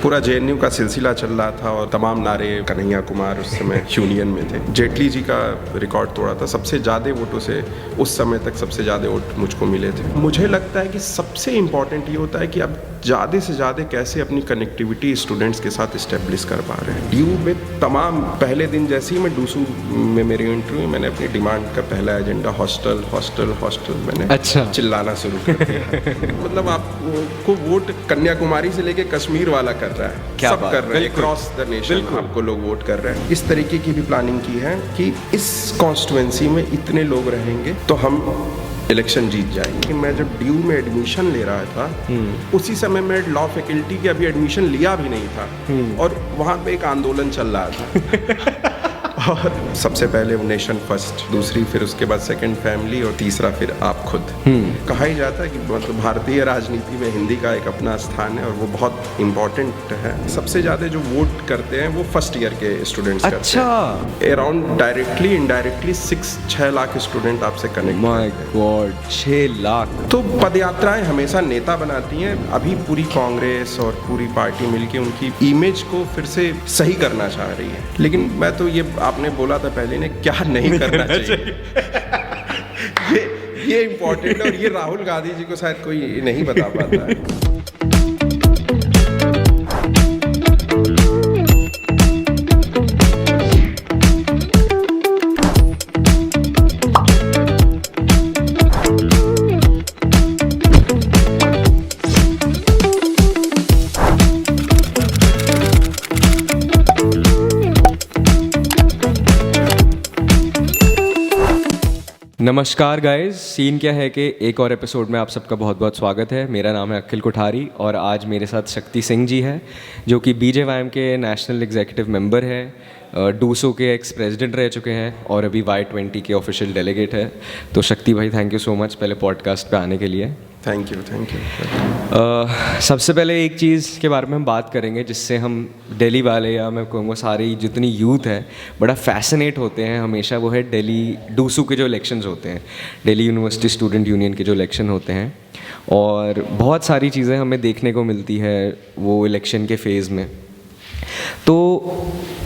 पूरा जेएनयू का सिलसिला चल रहा था और तमाम नारे, कन्हैया कुमार उस समय यूनियन में थे। जेटली जी का रिकॉर्ड तोड़ा था, सबसे ज़्यादा वोटों से उस समय तक सबसे ज़्यादा वोट मुझको मिले थे। मुझे लगता है कि सबसे इम्पॉर्टेंट ये होता है कि अब ज़्यादा से ज़्यादा कैसे अपनी कनेक्टिविटी स्टूडेंट्स के साथ इस्टेब्लिश कर पा रहे हैं। ड्यू में तमाम पहले दिन जैसे ही मैं डूसू में मेरी इंटरव्यू, मैंने अपनी डिमांड का पहला एजेंडा हॉस्टल हॉस्टल हॉस्टल मैंने चिल्लाना शुरू कर दिया। मतलब आपको वोट कन्याकुमारी से लेके कश्मीर वाला कर रहा है, सब कर रहे हैं, क्रॉस द नेशन आपको लोग वोट कर रहे हैं। इस तरीके की भी प्लानिंग की है कि इस कॉन्स्टिट्यूएंसी में इतने लोग रहेंगे तो हम इलेक्शन जीत जाएंगे। मैं जब ड्यू में एडमिशन ले रहा था उसी समय मैं लॉ फैकल्टी के अभी एडमिशन लिया भी नहीं था और वहाँ पे एक आंदोलन चल रहा था। और सबसे पहले नेशन फर्स्ट, दूसरी फिर उसके बाद सेकंड फैमिली और तीसरा फिर आप खुद। कहा ही जाता है कि मतलब भारतीय राजनीति में हिंदी का एक अपना स्थान है और वो बहुत इम्पोर्टेंट है। सबसे ज़्यादा जो वोट करते हैं वो फर्स्ट ईयर के स्टूडेंट्स करते हैं। Around directly indirectly 6 lakh student आपसे कनेक्ट। My God, 6 lakh. तो पदयात्राएं हमेशा नेता बनाती हैं। अभी पूरी कांग्रेस और पूरी पार्टी मिलके उनकी इमेज को फिर से सही करना चाह रही है, लेकिन मैं तो ये आपने बोला था पहले ने क्या नहीं करना चाहिए। ये इम्पोर्टेंट है और ये राहुल गांधी जी को शायद कोई नहीं बता पाता है। नमस्कार गाइस, सीन क्या है कि एक और एपिसोड में आप सबका बहुत बहुत स्वागत है। मेरा नाम है अखिल कोठारी और आज मेरे साथ शक्ति सिंह जी है जो कि बीजेवाईएम के नेशनल एग्जीक्यूटिव मेंबर है, डूसो के एक्स प्रेसिडेंट रह चुके हैं और अभी Y20 के ऑफिशियल डेलीगेट है। तो शक्ति भाई, थैंक यू सो मच पहले पॉडकास्ट पे आने के लिए। Thank you. सबसे पहले एक चीज़ के बारे में हम बात करेंगे जिससे हम दिल्ली वाले, या मैं कहूँगा सारी जितनी यूथ है, बड़ा फैसिनेट होते हैं हमेशा। वो है दिल्ली डूसू के जो इलेक्शंस होते हैं, दिल्ली यूनिवर्सिटी स्टूडेंट यूनियन के जो इलेक्शन होते हैं, और बहुत सारी चीज़ें हमें देखने को मिलती है वो इलेक्शन के फेज़ में। तो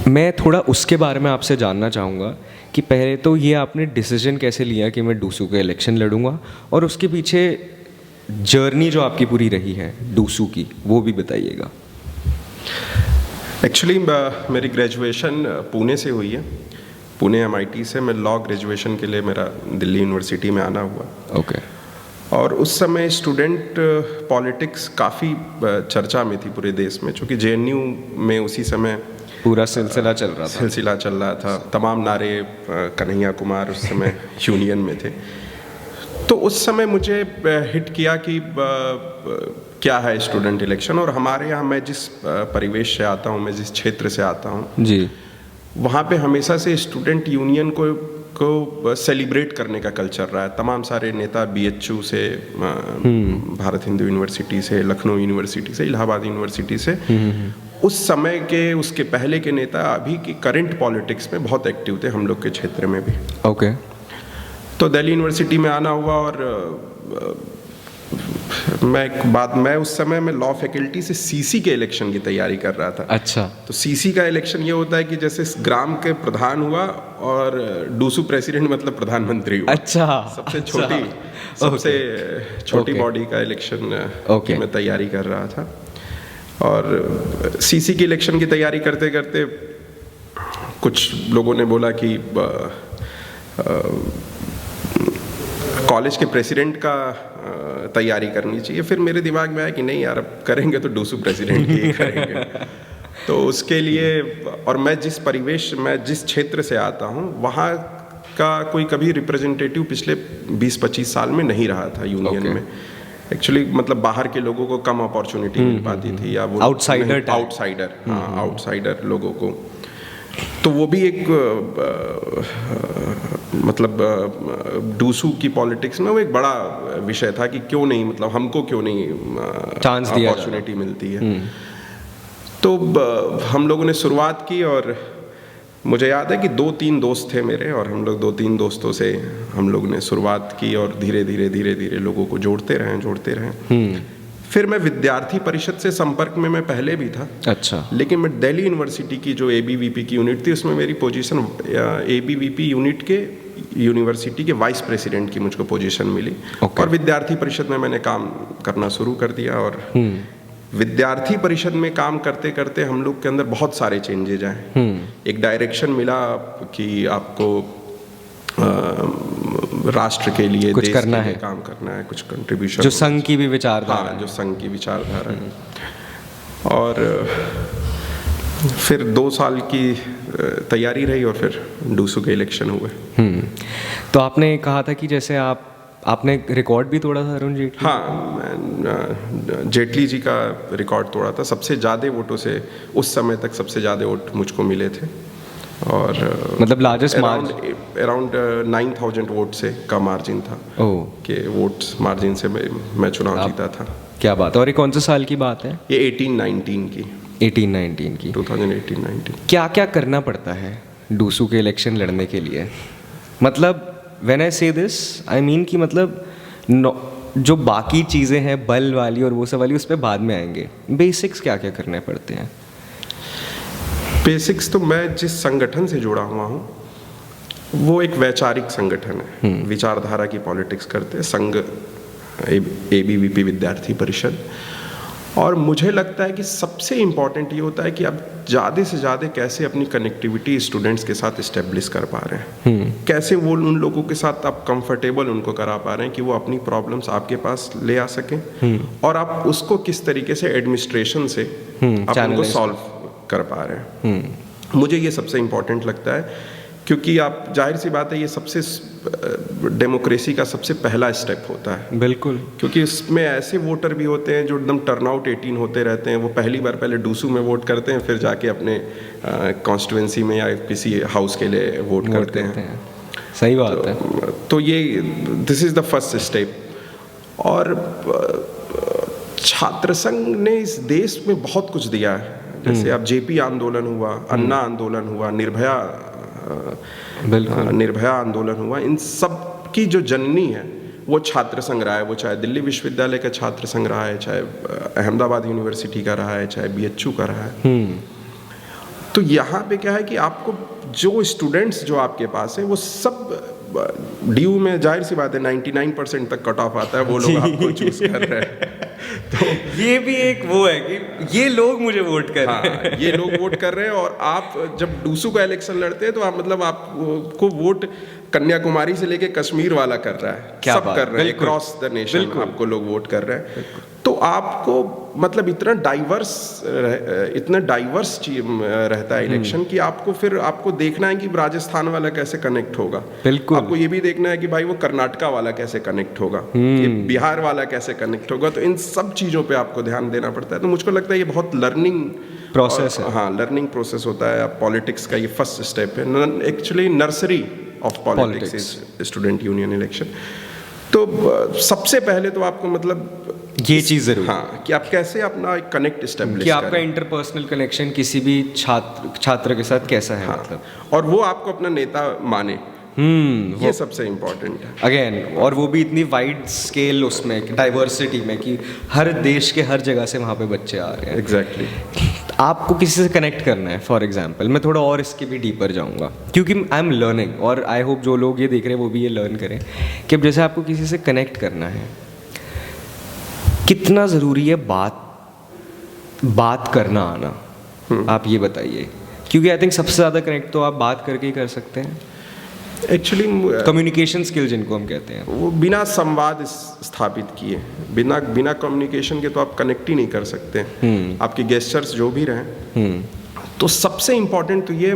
मैं थोड़ा उसके बारे में आपसे जानना चाहूँगा कि पहले तो ये आपने डिसीजन कैसे लिया कि मैं डूसू के इलेक्शन लड़ूंगा, और उसके पीछे जर्नी जो आपकी पूरी रही है डूसू की, वो भी बताइएगा। एक्चुअली मेरी ग्रेजुएशन पुणे से हुई है, पुणे MIT से। मैं लॉ ग्रेजुएशन के लिए मेरा दिल्ली यूनिवर्सिटी में आना हुआ। ओके। और उस समय स्टूडेंट पॉलिटिक्स काफ़ी चर्चा में थी पूरे देश में, चूँकि JNU में उसी समय पूरा सिलसिला चल रहा था। तमाम नारे, कन्हैया कुमार उस समय यूनियन में थे। तो उस समय मुझे हिट किया कि क्या है स्टूडेंट इलेक्शन। और हमारे यहाँ, मैं जिस परिवेश से आता हूँ, मैं जिस क्षेत्र से आता हूँ जी, वहाँ पे हमेशा से स्टूडेंट यूनियन को सेलिब्रेट करने का कल्चर रहा है। तमाम सारे नेता BHU से, भारत हिंदू यूनिवर्सिटी से, लखनऊ यूनिवर्सिटी से, इलाहाबाद यूनिवर्सिटी से, उस समय के, उसके पहले के नेता अभी की करंट पॉलिटिक्स में बहुत एक्टिव थे, हम लोग के क्षेत्र में भी। ओके। तो दिल्ली यूनिवर्सिटी में आना हुआ और मैं उस समय में लॉ फैकल्टी से CC के इलेक्शन की तैयारी कर रहा था। अच्छा। तो CC का इलेक्शन ये होता है कि जैसे ग्राम के प्रधान हुआ और डूसू प्रेसिडेंट मतलब प्रधानमंत्री हुआ। अच्छा। सबसे छोटी बॉडी का इलेक्शन की मैं तैयारी कर रहा था। और CC की इलेक्शन की तैयारी करते करते कुछ लोगों ने बोला कि कॉलेज के प्रेसिडेंट का तैयारी करनी चाहिए। फिर मेरे दिमाग में आया कि नहीं यार, अब करेंगे तो डूसू प्रेसिडेंट की ही करेंगे। तो उसके लिए, और मैं जिस क्षेत्र से आता हूँ वहाँ का कोई कभी रिप्रेजेंटेटिव पिछले 20-25 साल में नहीं रहा था यूनियन में। एक्चुअली मतलब बाहर के लोगों को कम अपॉर्चुनिटी मिल पाती थी, या वो आउटसाइडर लोगों को। तो वो भी एक मतलब डूसू की पॉलिटिक्स में वो एक बड़ा विषय था कि क्यों नहीं, मतलब हमको क्यों नहीं चांस दिया, अपॉर्चुनिटी मिलती है। तो हम लोगों ने शुरुआत की और मुझे याद है कि 2-3 दोस्त थे मेरे, और हम लोग 2-3 दोस्तों से हम लोग ने शुरुआत की और धीरे धीरे लोगों को जोड़ते रहे। फिर मैं विद्यार्थी परिषद से संपर्क में मैं पहले भी था, अच्छा। लेकिन मैं दिल्ली यूनिवर्सिटी की जो ABVP की यूनिट थी उसमें मेरी पोजीशन ABVP यूनिट के यूनिवर्सिटी के वाइस प्रेसिडेंट की मुझको पोजीशन मिली। और विद्यार्थी परिषद में मैंने काम करना शुरू कर दिया। और विद्यार्थी परिषद में काम करते करते हम लोग के अंदर बहुत सारे चेंजेज आए। एक डायरेक्शन मिला कि आपको राष्ट्र के लिए, कुछ देश करना के लिए है, काम करना है, कुछ कंट्रीब्यूशन, जो संघ की भी विचारधारा हाँ, जो संघ की विचारधारा है। और फिर 2 साल की तैयारी रही और फिर डूसू के इलेक्शन हुए। तो आपने कहा था कि जैसे आपने रिकॉर्ड भी तोड़ा था अरुण जेटली। हाँ, मैं जेटली जी का रिकॉर्ड तोड़ा था। सबसे ज़्यादा वोटों से उस समय तक सबसे ज़्यादा वोट मुझको मिले थे। और मतलब लार्जेस्ट अराउंड 9,000 वोट से का मार्जिन था कि वोट्स मार्जिन से मैं चुनाव जीता था। क्या बात है। और ये कौन से साल की बात है? ये 18-19 की 2018-19 क्या क्या करना पड़ता है डूसू के इलेक्शन लड़ने के लिए? मतलब व्हेन आई से दिस आई मीन कि मतलब जो बाकी चीज़ें हैं बल वाली और वो सब वाली उस पर बाद में आएंगे। बेसिक्स क्या क्या करने पड़ते हैं? बेसिक्स तो मैं जिस संगठन से जुड़ा हुआ हूँ वो एक वैचारिक संगठन है, विचारधारा की पॉलिटिक्स करते हैं, संघ ABVP विद्यार्थी परिषद। और मुझे लगता है कि सबसे इम्पॉर्टेंट ये होता है कि आप ज़्यादा से ज़्यादा कैसे अपनी कनेक्टिविटी स्टूडेंट्स के साथ इस्टेब्लिश कर पा रहे हैं, कैसे वो उन लोगों के साथ आप कंफर्टेबल उनको करा पा रहे हैं कि वो अपनी प्रॉब्लम्स आपके पास ले आ सकें, और आप उसको किस तरीके से एडमिनिस्ट्रेशन से आप उनको सॉल्व कर पा रहे हैं। मुझे ये सबसे इम्पोर्टेंट लगता है, क्योंकि आप जाहिर सी बात है ये सबसे डेमोक्रेसी का सबसे पहला स्टेप होता है। बिल्कुल। क्योंकि इसमें ऐसे वोटर भी होते हैं जो एकदम टर्नआउट 18 होते रहते हैं, वो पहली बार पहले डूसू में वोट करते हैं, फिर जाके अपने कॉन्स्टिट्यूंसी में या किसी हाउस के लिए वोट करते हैं। सही बात है। तो ये this is the first step. और छात्र संघ ने इस देश में बहुत कुछ दिया है। जैसे अब JP आंदोलन हुआ, अन्ना आंदोलन हुआ, निर्भया आंदोलन हुआ, इन सब की जो जननी है वो छात्र संघ रहा है। वो चाहे दिल्ली विश्वविद्यालय का छात्र संघ रहा है, चाहे अहमदाबाद यूनिवर्सिटी का रहा है, चाहे BHU का रहा है। तो यहाँ पे क्या है कि आपको जो स्टूडेंट्स जो आपके पास है वो सब DU में जाहिर सी बात है 99% तक कट ऑफ आता है, वो लोग आपको चूज कर रहे हैं। तो ये भी एक वो है कि ये लोग मुझे वोट कर रहे हैं। हाँ, ये लोग वोट कर रहे हैं। और आप जब डूसू का इलेक्शन लड़ते हैं तो आप मतलब आपको वोट कन्याकुमारी से लेके कश्मीर वाला कर रहा है, सब कर रहे हैं, क्रॉस द नेशन आपको लोग वोट कर रहे हैं। तो आपको मतलब इतना डाइवर्स रहता है इलेक्शन कि आपको देखना है कि राजस्थान वाला कैसे कनेक्ट होगा, बिल्कुल। आपको ये भी देखना है कि भाई वो कर्नाटका वाला कैसे कनेक्ट होगा, कि बिहार वाला कैसे कनेक्ट होगा। तो इन सब चीज़ों पे आपको ध्यान देना पड़ता है। तो मुझको लगता है ये बहुत लर्निंग प्रोसेस है। हाँ, लर्निंग प्रोसेस होता है। पॉलिटिक्स का ये फर्स्ट स्टेप है, actually nursery of politics is student union election. तो सबसे पहले तो आपको मतलब ये चीज़ जरूर, हाँ, कि आप कैसे अपना एक कनेक्ट एस्टेब्लिश कि आपका इंटरपर्सनल कनेक्शन किसी भी छात्र के साथ कैसा है, मतलब, और वो आपको अपना नेता माने। ये सबसे इम्पोर्टेंट है अगेन। और वो भी इतनी वाइड स्केल उसमें डाइवर्सिटी में कि हर देश के हर जगह से वहाँ पे बच्चे आ रहे हैं। एग्जैक्टली। आपको किसी से कनेक्ट करना है, फॉर एग्जांपल मैं थोड़ा और इसके भी डीपर जाऊँगा क्योंकि आई एम लर्निंग, और आई होप जो लोग ये देख रहे हैं वो भी ये लर्न करें कि जैसे आपको किसी से कनेक्ट करना है, कितना ज़रूरी है बात करना आना, आप ये बताइए। क्योंकि आई थिंक सबसे ज़्यादा कनेक्ट तो आप बात करके ही कर सकते हैं। एक्चुअली कम्युनिकेशन स्किल जिनको हम कहते हैं, वो बिना संवाद स्थापित किए, बिना कम्युनिकेशन के तो आप कनेक्ट ही नहीं कर सकते। आपके गेस्चर्स जो भी रहें। तो सबसे इम्पोर्टेंट तो ये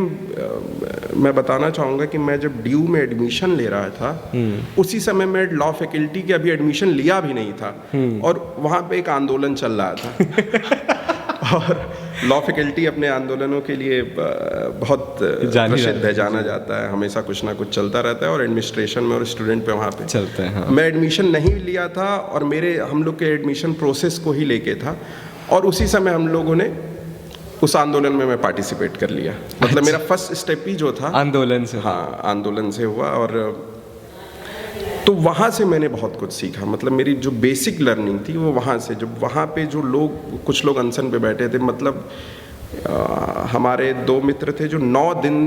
मैं बताना चाहूँगा कि मैं जब DU में एडमिशन ले रहा था उसी समय मैं लॉ फैकल्टी के अभी एडमिशन लिया भी नहीं था, और वहाँ पे एक आंदोलन चल रहा था। और लॉ फैकल्टी अपने आंदोलनों के लिए बहुत प्रसिद्ध है, जाना जाता है, हमेशा कुछ ना कुछ चलता रहता है, और एडमिनिस्ट्रेशन में और स्टूडेंट पे वहाँ पे चलता है। हाँ। मैं एडमिशन नहीं लिया था और हम लोग के एडमिशन प्रोसेस को ही लेके था, और उसी समय हम लोगों ने उस आंदोलन में मैं पार्टिसिपेट कर लिया। मतलब मेरा फर्स्ट स्टेप ही जो था आंदोलन से, हाँ, आंदोलन से हुआ। और तो वहाँ से मैंने बहुत कुछ सीखा, मतलब मेरी जो बेसिक लर्निंग थी वो वहाँ से, जब वहाँ पे जो लोग, कुछ लोग अनशन पे बैठे थे, मतलब हमारे 2 मित्र थे जो 9 दिन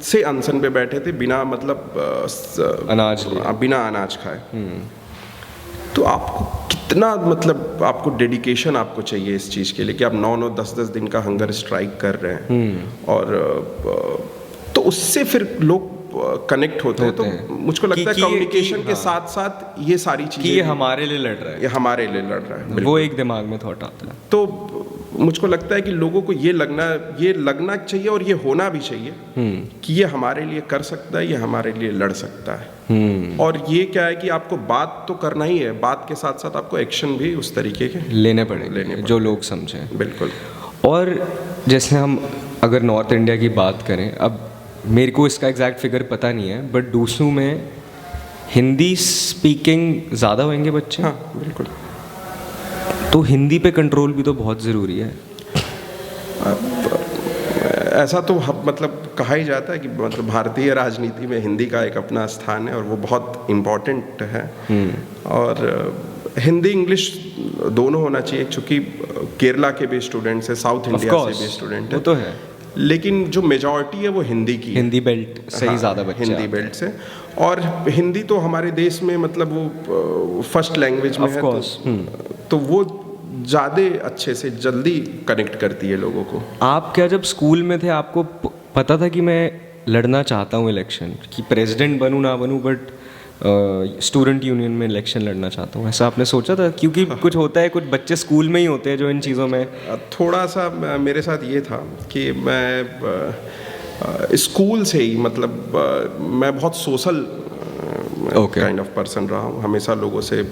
से अनशन पे बैठे थे बिना मतलब बिना अनाज खाए। तो आपको कितना मतलब आपको डेडिकेशन आपको चाहिए इस चीज़ के लिए कि आप 9-9 10-10 दिन का हंगर स्ट्राइक कर रहे हैं। और तो उससे फिर लोग कनेक्ट होते हैं। तो मुझको लगता है कम्युनिकेशन के साथ साथ ये सारी चीज़ें, ये हमारे लिए लड़ रहा है, ये हमारे लिए लड़ रहा है, वो एक दिमाग में थॉट आता है। तो मुझको लगता है कि लोगों को ये लगना चाहिए और ये होना भी चाहिए कि ये हमारे लिए कर सकता है, ये हमारे लिए लड़ सकता है। और ये क्या है कि आपको बात तो करना ही है, बात के साथ साथ आपको एक्शन भी उस तरीके के लेने पड़ेंगे जो लोग समझें। बिल्कुल। और जैसे हम अगर नॉर्थ इंडिया की बात करें, अब मेरे को इसका एग्जैक्ट फिगर पता नहीं है, बट डूसू में हिंदी स्पीकिंग ज़्यादा होंगे बच्चे। हाँ बिल्कुल। तो हिंदी पे कंट्रोल भी तो बहुत ज़रूरी है। ऐसा तो मतलब कहा ही जाता है कि मतलब भारतीय राजनीति में हिंदी का एक अपना स्थान है और वो बहुत इम्पोर्टेंट है। और हिंदी इंग्लिश दोनों होना चाहिए, क्योंकि केरला के भी स्टूडेंट्स हैं, साउथ इंडिया से भी स्टूडेंट हैं, वो तो है, लेकिन जो मेजॉरिटी है वो हिंदी की, हिंदी बेल्ट से ही ज़्यादा बच्चे हिंदी बेल्ट से। और हिंदी तो हमारे देश में मतलब वो फर्स्ट लैंग्वेज में है, तो वो ज़्यादा अच्छे से जल्दी कनेक्ट करती है लोगों को। आप क्या जब स्कूल में थे आपको पता था कि मैं लड़ना चाहता हूँ इलेक्शन, कि प्रेसिडेंट बनूँ ना बनूँ, बट स्टूडेंट यूनियन में इलेक्शन लड़ना चाहता हूँ, ऐसा आपने सोचा था? क्योंकि कुछ होता है, कुछ बच्चे स्कूल में ही होते हैं जो इन चीज़ों में। थोड़ा सा मेरे साथ ये था कि मैं स्कूल से ही मतलब मैं बहुत सोशल काइंड ऑफ पर्सन रहा हूँ, हमेशा लोगों से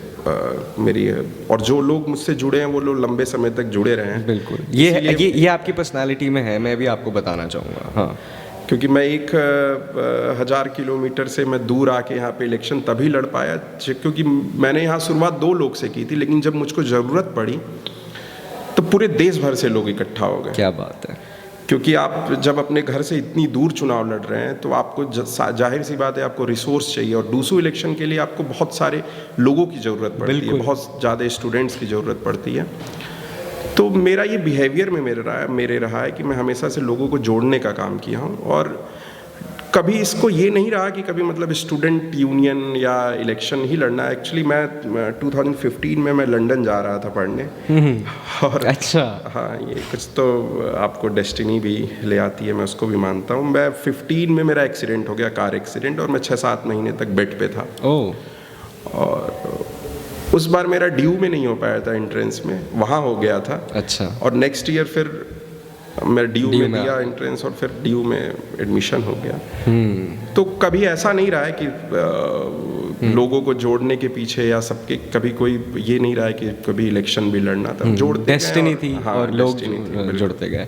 मेरी, और जो लोग मुझसे जुड़े हैं वो लोग लंबे समय तक जुड़े रहे हैं। बिल्कुल, ये आपकी पर्सनालिटी में है, मैं भी आपको बताना चाहूँगा। हाँ, क्योंकि मैं 1000 किलोमीटर से मैं दूर आके यहाँ पे इलेक्शन तभी लड़ पाया क्योंकि मैंने यहाँ शुरुआत 2 लोग से की थी, लेकिन जब मुझको ज़रूरत पड़ी तो पूरे देश भर से लोग इकट्ठा हो गए। क्या बात है। क्योंकि आप जब अपने घर से इतनी दूर चुनाव लड़ रहे हैं तो आपको जाहिर सी बात है आपको रिसोर्स चाहिए, और डूसू इलेक्शन के लिए आपको बहुत सारे लोगों की ज़रूरत पड़ती है, बहुत ज़्यादा स्टूडेंट्स की ज़रूरत पड़ती है। तो मेरा ये बिहेवियर में मेरे रहा है कि मैं हमेशा से लोगों को जोड़ने का काम किया हूँ, और कभी इसको ये नहीं रहा कि कभी मतलब स्टूडेंट यूनियन या इलेक्शन ही लड़ना है। एक्चुअली मैं 2015 में मैं लंदन जा रहा था पढ़ने, और अच्छा, हाँ, ये कुछ तो आपको डेस्टिनी भी ले आती है, मैं उसको भी मानता हूँ। मैं 15 में मेरा एक्सीडेंट हो गया, कार एक्सीडेंट, और मैं 6-7 महीने तक बेड पे था। और उस बार मेरा ड्यू में नहीं हो पाया था, एंट्रेंस में वहाँ हो गया था। अच्छा। और नेक्स्ट ईयर फिर मैं ड्यू में दिया एंट्रेंस, और फिर ड्यू में एडमिशन हो गया। तो कभी ऐसा नहीं रहा है कि लोगों को जोड़ने के पीछे या सबके कभी कोई ये नहीं रहा है कि कभी इलेक्शन भी लड़ना था, जोड़ते डेस्टिनी थी, और लोग जुड़ते गए।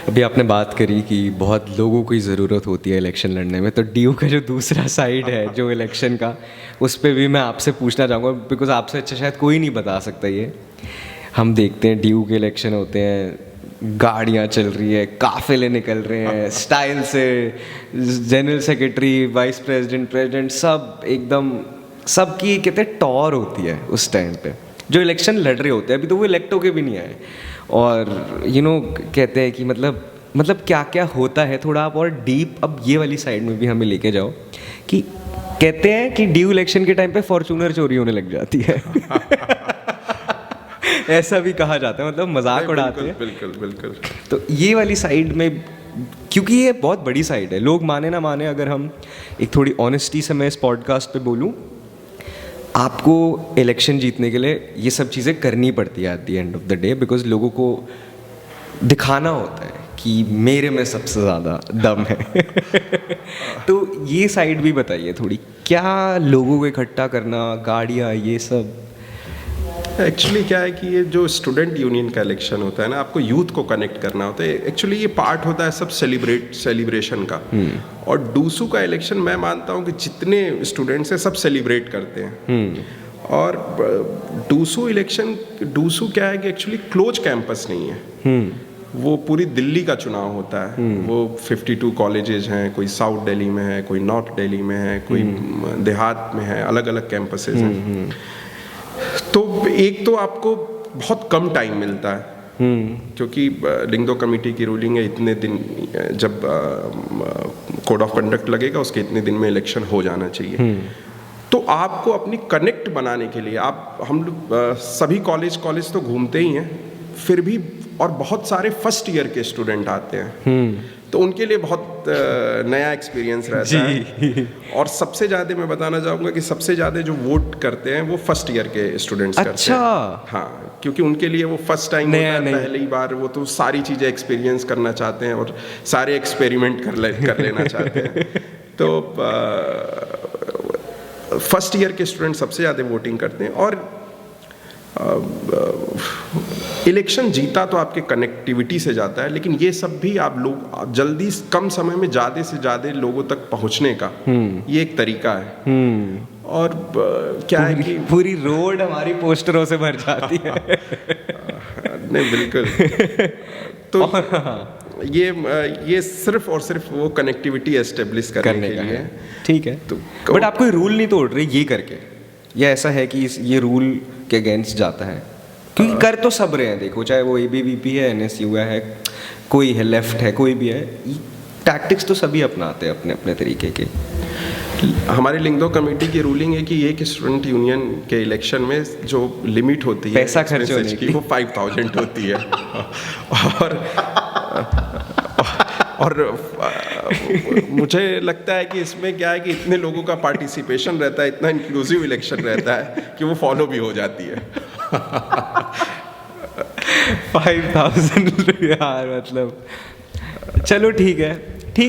अभी आपने बात करी कि बहुत लोगों की ज़रूरत होती है इलेक्शन लड़ने में, तो ड्यू का जो दूसरा साइड है जो इलेक्शन का, उस पर भी मैं आपसे पूछना चाहूँगा, बिकॉज आपसे अच्छा शायद कोई नहीं बता सकता ये। हम देखते हैं ड्यू के इलेक्शन होते हैं, गाड़ियाँ चल रही है, काफिले निकल रहे हैं स्टाइल से, general secretary, vice president, president, सब एकदम, सबकी कहते हैं टॉर होती है उस टाइम पे जो इलेक्शन लड़ रहे होते हैं। अभी तो वो इलेक्ट होके भी नहीं आए, और कहते हैं कि मतलब क्या क्या होता है। थोड़ा आप और डीप अब ये वाली साइड में भी हमें लेके जाओ, कि कहते हैं कि ड्यू इलेक्शन के टाइम पे फॉर्च्यूनर चोरी होने लग जाती है ऐसा भी कहा जाता है, मतलब मजाक उड़ाते हैं। बिल्कुल। तो ये वाली साइड में, क्योंकि ये बहुत बड़ी साइड है, लोग माने ना माने, अगर हम एक थोड़ी ऑनेस्टी से मैं इस पॉडकास्ट पे बोलूँ, आपको इलेक्शन जीतने के लिए ये सब चीज़ें करनी पड़ती है at the end of the day, because लोगों को दिखाना होता है कि मेरे में सबसे ज़्यादा दम है तो ये साइड भी बताइए थोड़ी, क्या लोगों को इकट्ठा करना, गाड़ियाँ, ये सब। एक्चुअली क्या है कि ये जो स्टूडेंट यूनियन का इलेक्शन होता है ना, आपको यूथ को कनेक्ट करना होता है। एक्चुअली ये पार्ट होता है सब सेलिब्रेशन का। और डूसू का इलेक्शन मैं मानता हूँ कि जितने स्टूडेंट्स हैं सब सेलिब्रेट करते हैं। और डूसू क्या है कि एक्चुअली क्लोज कैंपस नहीं है, वो पूरी दिल्ली का चुनाव होता है। वो 52 कॉलेजेस हैं, कोई साउथ दिल्ली में है, कोई नॉर्थ दिल्ली में है, कोई देहात में है, अलग अलग कैंपसेस हैं। तो एक तो आपको बहुत कम टाइम मिलता है क्योंकि लिंगदो कमेटी की रूलिंग है इतने दिन, जब कोड ऑफ कंडक्ट लगेगा उसके इतने दिन में इलेक्शन हो जाना चाहिए। तो आपको अपनी कनेक्ट बनाने के लिए हम लोग सभी कॉलेज तो घूमते ही हैं, फिर भी और बहुत सारे फर्स्ट ईयर के स्टूडेंट आते हैं तो उनके लिए बहुत नया एक्सपीरियंस रहता है। और सबसे ज़्यादा मैं बताना चाहूँगा कि सबसे ज़्यादा जो वोट करते हैं वो फर्स्ट ईयर के स्टूडेंट्स करते हैं। हाँ, क्योंकि उनके लिए वो फर्स्ट टाइम होता है, पहली बार वो तो सारी चीज़ें एक्सपीरियंस करना चाहते हैं और सारे एक्सपेरिमेंट कर लेना चाहते हैं। तो फर्स्ट ईयर के स्टूडेंट सबसे ज़्यादा वोटिंग करते हैं। और इलेक्शन जीता तो आपके कनेक्टिविटी से जाता है, लेकिन ये सब भी आप लोग जल्दी कम समय में ज़्यादा से ज़्यादा लोगों तक पहुंचने का ये एक तरीका है। और क्या है कि पूरी रोड हमारी पोस्टरों से भर जाती है। नहीं, बिल्कुल। तो ये सिर्फ और सिर्फ वो कनेक्टिविटी एस्टेब्लिश करने के लिए। ठीक है, तो बट आप कोई रूल नहीं तोड़ रहे ये करके, या ऐसा है कि ये रूल के अगेंस्ट जाता है? क्योंकि कर तो सब रहे हैं, देखो चाहे वो ABVP है, NSU है, कोई है, लेफ्ट है, कोई भी है, टैक्टिक्स तो सभी अपनाते हैं अपने अपने तरीके के। हमारी लिंगदो कमेटी की रूलिंग है कि एक स्टूडेंट यूनियन के इलेक्शन में जो लिमिट होती है पैसा खर्च होने की वो 5000 होती है। और मुझे लगता है कि इसमें क्या है कि इतने लोगों का पार्टिसिपेशन रहता है, इतना इंक्लूसिव इलेक्शन रहता है कि वो फॉलो भी हो जाती है। 5000 यार, मतलब चलो ठीक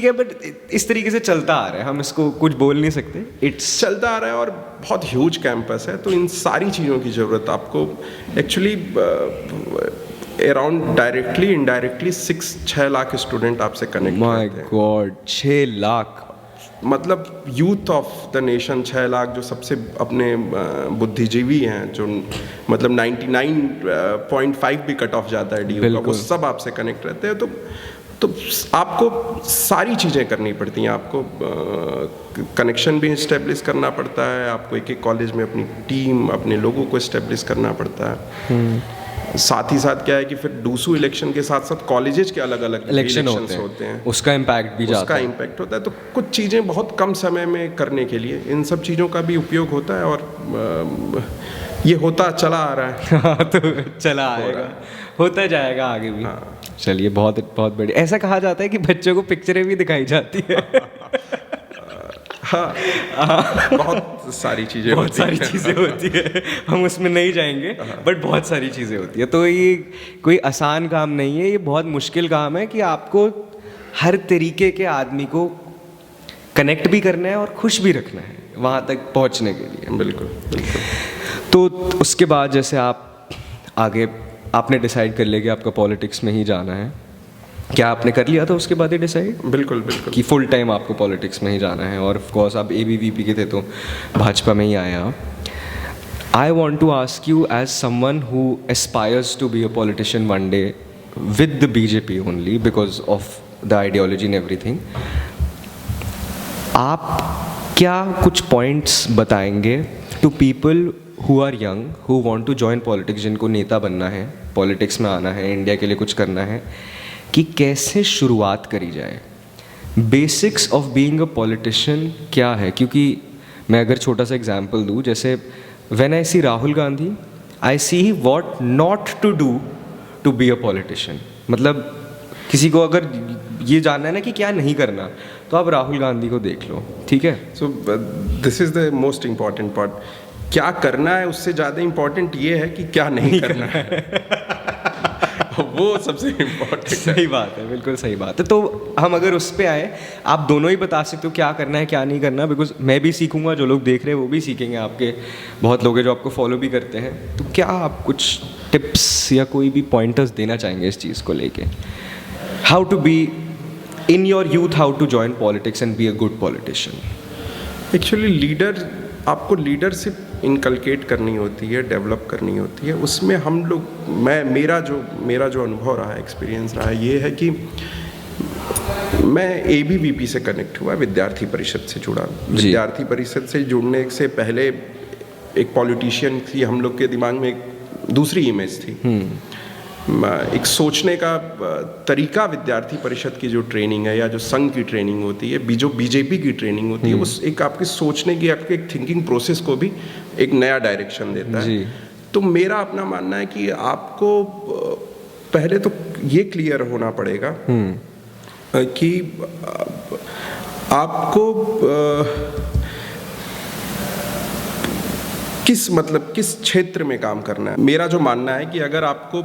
है, बट इस तरीके से चलता आ रहा है, हम इसको कुछ बोल नहीं सकते, इट्स चलता आ रहा है। और बहुत ह्यूज कैंपस है, तो इन सारी चीज़ों की ज़रूरत आपको actually around directly indirectly 6 lakh student आपसे कनेक्ट माय करते हैं। गॉड, 6 लाख, मतलब youth of the nation 6 lakh, जो सबसे अपने बुद्धिजीवी हैं, जो मतलब 99.5 भी कट ऑफ जाता है DU का, वो सब आपसे कनेक्ट रहते हैं। तो आपको सारी चीज़ें करनी पड़ती हैं, आपको कनेक्शन भी इस्टेब्लिश करना पड़ता है, आपको एक एक कॉलेज में अपनी टीम, अपने लोगों को इस्टेब्लिश करना पड़ता है। साथ ही साथ क्या है कि फिर डूसू इलेक्शन के साथ साथ कॉलेजेस के अलग अलग इलेक्शन होते हैं, उसका इम्पैक्ट भी जाता है, उसका इम्पैक्ट होता है। तो कुछ चीज़ें बहुत कम समय में करने के लिए इन सब चीज़ों का भी उपयोग होता है, और ये होता चला आ रहा है। हाँ, तो चला आएगा, होता जाएगा आगे भी। चलिए, बहुत बहुत बढ़िया। ऐसा कहा जाता है कि बच्चों को पिक्चरें भी दिखाई जाती है। हाँ, बहुत सारी चीज़ें होती है, हम उसमें नहीं जाएंगे, बट बहुत सारी चीज़ें होती है। तो ये कोई आसान काम नहीं है, ये बहुत मुश्किल काम है कि आपको हर तरीके के आदमी को कनेक्ट भी करना है और खुश भी रखना है वहाँ तक पहुँचने के लिए। बिल्कुल। तो उसके बाद जैसे आप आगे आपने डिसाइड कर लिया कि आपका पॉलिटिक्स में ही जाना है, क्या आपने कर लिया था उसके बाद ही डिसाइड? बिल्कुल कि फुल टाइम आपको पॉलिटिक्स में ही जाना है, और ऑफ कोर्स आप ABVP के थे तो भाजपा में ही आए आप। I want to ask you as someone who aspires to be a politician one day with the BJP only because of the ideology and everything, आप क्या कुछ पॉइंट्स बताएंगे to people who are young who want to join politics, जिनको नेता बनना है, politics में आना है, इंडिया के लिए कुछ करना है, कि कैसे शुरुआत करी जाए? Basics of being a politician क्या है? क्योंकि मैं अगर छोटा सा एग्जांपल दूँ, जैसे when I see Rahul Gandhi, I see what not to do to be a politician. मतलब किसी को अगर ये जानना है ना कि क्या नहीं करना, तो आप राहुल गांधी को देख लो, ठीक है? So this is the most important part. क्या करना है उससे ज़्यादा इम्पोर्टेंट ये है कि क्या नहीं करना है। वो सबसे इम्पोर्टेंट। सही बात है, बिल्कुल सही बात है। तो हम अगर उस पर आए, आप दोनों ही बता सकते हो क्या करना है क्या नहीं करना, बिकॉज मैं भी सीखूंगा, जो लोग देख रहे हैं वो भी सीखेंगे, आपके बहुत लोग हैं जो आपको फॉलो भी करते हैं। तो क्या आप कुछ टिप्स या कोई भी पॉइंटर्स देना चाहेंगे इस चीज़ को लेके? How to be in your youth, how to join politics and be a good politician? Actually आपको लीडरशिप इनकलकेट करनी होती है, डेवलप करनी होती है, उसमें हम लोग मेरा जो अनुभव रहा है, एक्सपीरियंस रहा है, ये है कि मैं ABVP से कनेक्ट हुआ, विद्यार्थी परिषद से जुड़ा। विद्यार्थी परिषद से जुड़ने से पहले एक पॉलिटिशियन थी, हम लोग के दिमाग में एक दूसरी इमेज थी। एक सोचने का तरीका, विद्यार्थी परिषद की जो ट्रेनिंग है या जो संघ की ट्रेनिंग होती है, जो BJP की ट्रेनिंग होती है, उस एक आपके सोचने की, आपके एक थिंकिंग प्रोसेस को भी एक नया डायरेक्शन देता है। तो मेरा अपना मानना है कि आपको पहले तो ये क्लियर होना पड़ेगा कि आपको किस क्षेत्र में काम करना है। मेरा जो मानना है कि अगर आपको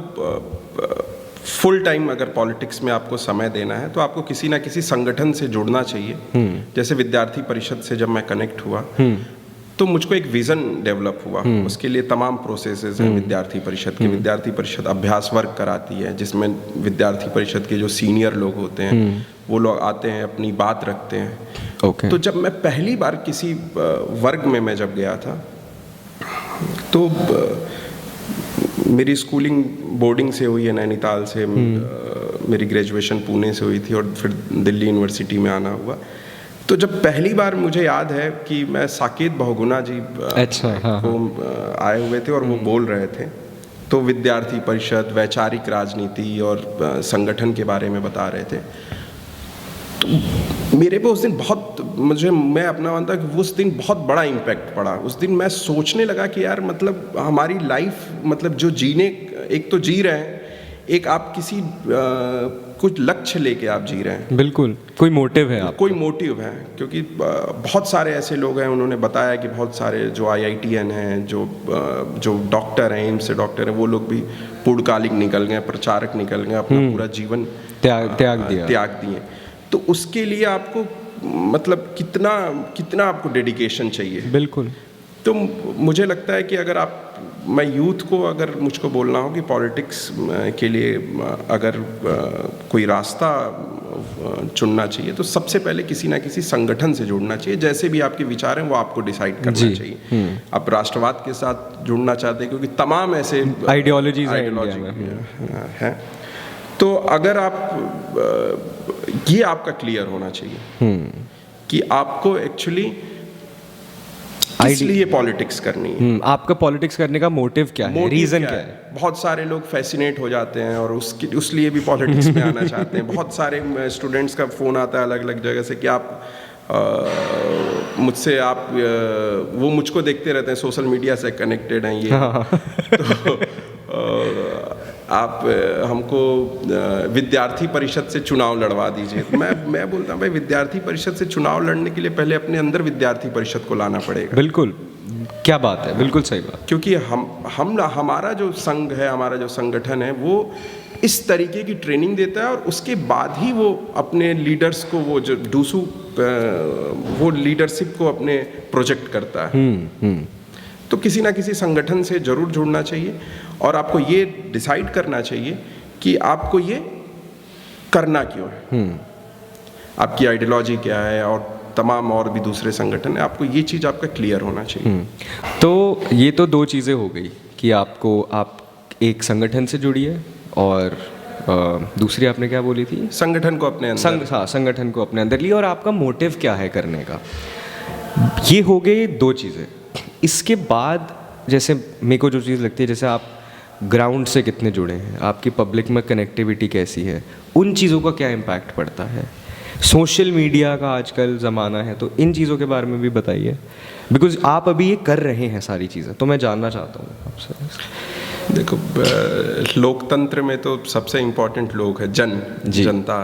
फुल टाइम अगर पॉलिटिक्स में आपको समय देना है तो आपको किसी ना किसी संगठन से जुड़ना चाहिए। जैसे विद्यार्थी परिषद से जब मैं कनेक्ट हुआ तो मुझको एक विज़न डेवलप हुआ। उसके लिए तमाम प्रोसेसेस हैं विद्यार्थी परिषद के। विद्यार्थी परिषद अभ्यास वर्ग कराती है, जिसमें विद्यार्थी परिषद के जो सीनियर लोग होते हैं वो लोग आते हैं, अपनी बात रखते हैं। तो जब मैं पहली बार किसी वर्ग में मैं जब गया था तो मेरी स्कूलिंग बोर्डिंग से हुई है, नैनीताल से। मेरी ग्रेजुएशन पुणे से हुई थी और फिर दिल्ली यूनिवर्सिटी में आना हुआ। तो जब पहली बार मुझे याद है कि मैं साकेत बहुगुणा जी को आए हुए थे और वो बोल रहे थे, तो विद्यार्थी परिषद, वैचारिक राजनीति और संगठन के बारे में बता रहे थे। तो मेरे पे उस दिन मैं अपना मानता कि उस दिन बहुत बड़ा इम्पैक्ट पड़ा। उस दिन मैं सोचने लगा कि यार मतलब हमारी लाइफ, मतलब जो जीने, एक तो जी रहे हैं, एक आप किसी कुछ लक्ष्य लेके आप जी रहे हैं। बिल्कुल, कोई मोटिव है, आप कोई मोटिव है। क्योंकि बहुत सारे ऐसे लोग हैं, उन्होंने बताया कि बहुत सारे जो IITN हैं, जो डॉक्टर हैं, एम्स से डॉक्टर हैं, वो लोग भी पूर्णकालिक निकल गए, प्रचारक निकल गए, अपना पूरा जीवन त्याग दिए। तो उसके लिए आपको मतलब कितना आपको डेडिकेशन चाहिए। बिल्कुल। तो मुझे लगता है कि अगर मैं यूथ को अगर मुझको बोलना हो कि पॉलिटिक्स के लिए अगर कोई रास्ता चुनना चाहिए तो सबसे पहले किसी ना किसी संगठन से जुड़ना चाहिए। जैसे भी आपके विचार हैं वो आपको डिसाइड करना चाहिए। आप राष्ट्रवाद के साथ जुड़ना चाहते हैं क्योंकि तमाम ऐसे आइडियोलॉजी हैं। तो अगर ये आपका क्लियर होना चाहिए कि आपको एक्चुअली इसलिए पॉलिटिक्स करनी है। आपका पॉलिटिक्स करने का मोटिव क्या है, रीजन क्या है? बहुत सारे लोग फैसिनेट हो जाते हैं और उसलिए भी पॉलिटिक्स में आना चाहते हैं। बहुत सारे स्टूडेंट्स का फ़ोन आता है अलग अलग जगह से कि वो मुझको देखते रहते हैं, सोशल मीडिया से कनेक्टेड हैं ये। तो आप हमको विद्यार्थी परिषद से चुनाव लड़वा दीजिए। मैं बोलता हूँ भाई, विद्यार्थी परिषद से चुनाव लड़ने के लिए पहले अपने अंदर विद्यार्थी परिषद को लाना पड़ेगा। बिल्कुल, क्या बात है, बिल्कुल सही बात। क्योंकि हमारा जो संघ है, हमारा जो संगठन है, वो इस तरीके की ट्रेनिंग देता है और उसके बाद ही वो अपने लीडर्स को, वो जो डूसू, वो लीडरशिप को अपने प्रोजेक्ट करता है। तो किसी ना किसी संगठन से जरूर जुड़ना चाहिए और आपको ये डिसाइड करना चाहिए कि आपको ये करना क्यों है, आपकी आइडियोलॉजी क्या है, और तमाम और भी दूसरे संगठन है। आपको ये चीज़ आपका क्लियर होना चाहिए। तो ये तो दो चीज़ें हो गई कि आप एक संगठन से जुड़िए और दूसरी आपने क्या बोली थी? संगठन को अपने अंदर संगठन को अपने अंदर लिया और आपका मोटिव क्या है करने का। ये हो गई दो चीज़ें। इसके बाद जैसे मेरे को जो चीज़ लगती है, जैसे आप ग्राउंड से कितने जुड़े हैं, आपकी पब्लिक में कनेक्टिविटी कैसी है, उन चीज़ों का क्या इम्पैक्ट पड़ता है। सोशल मीडिया का आजकल ज़माना है, तो इन चीज़ों के बारे में भी बताइए, बिकॉज आप अभी ये कर रहे हैं सारी चीज़ें, तो मैं जानना चाहता हूँ आपसे। देखो, लोकतंत्र में तो सबसे इम्पोर्टेंट लोग हैं, जनता,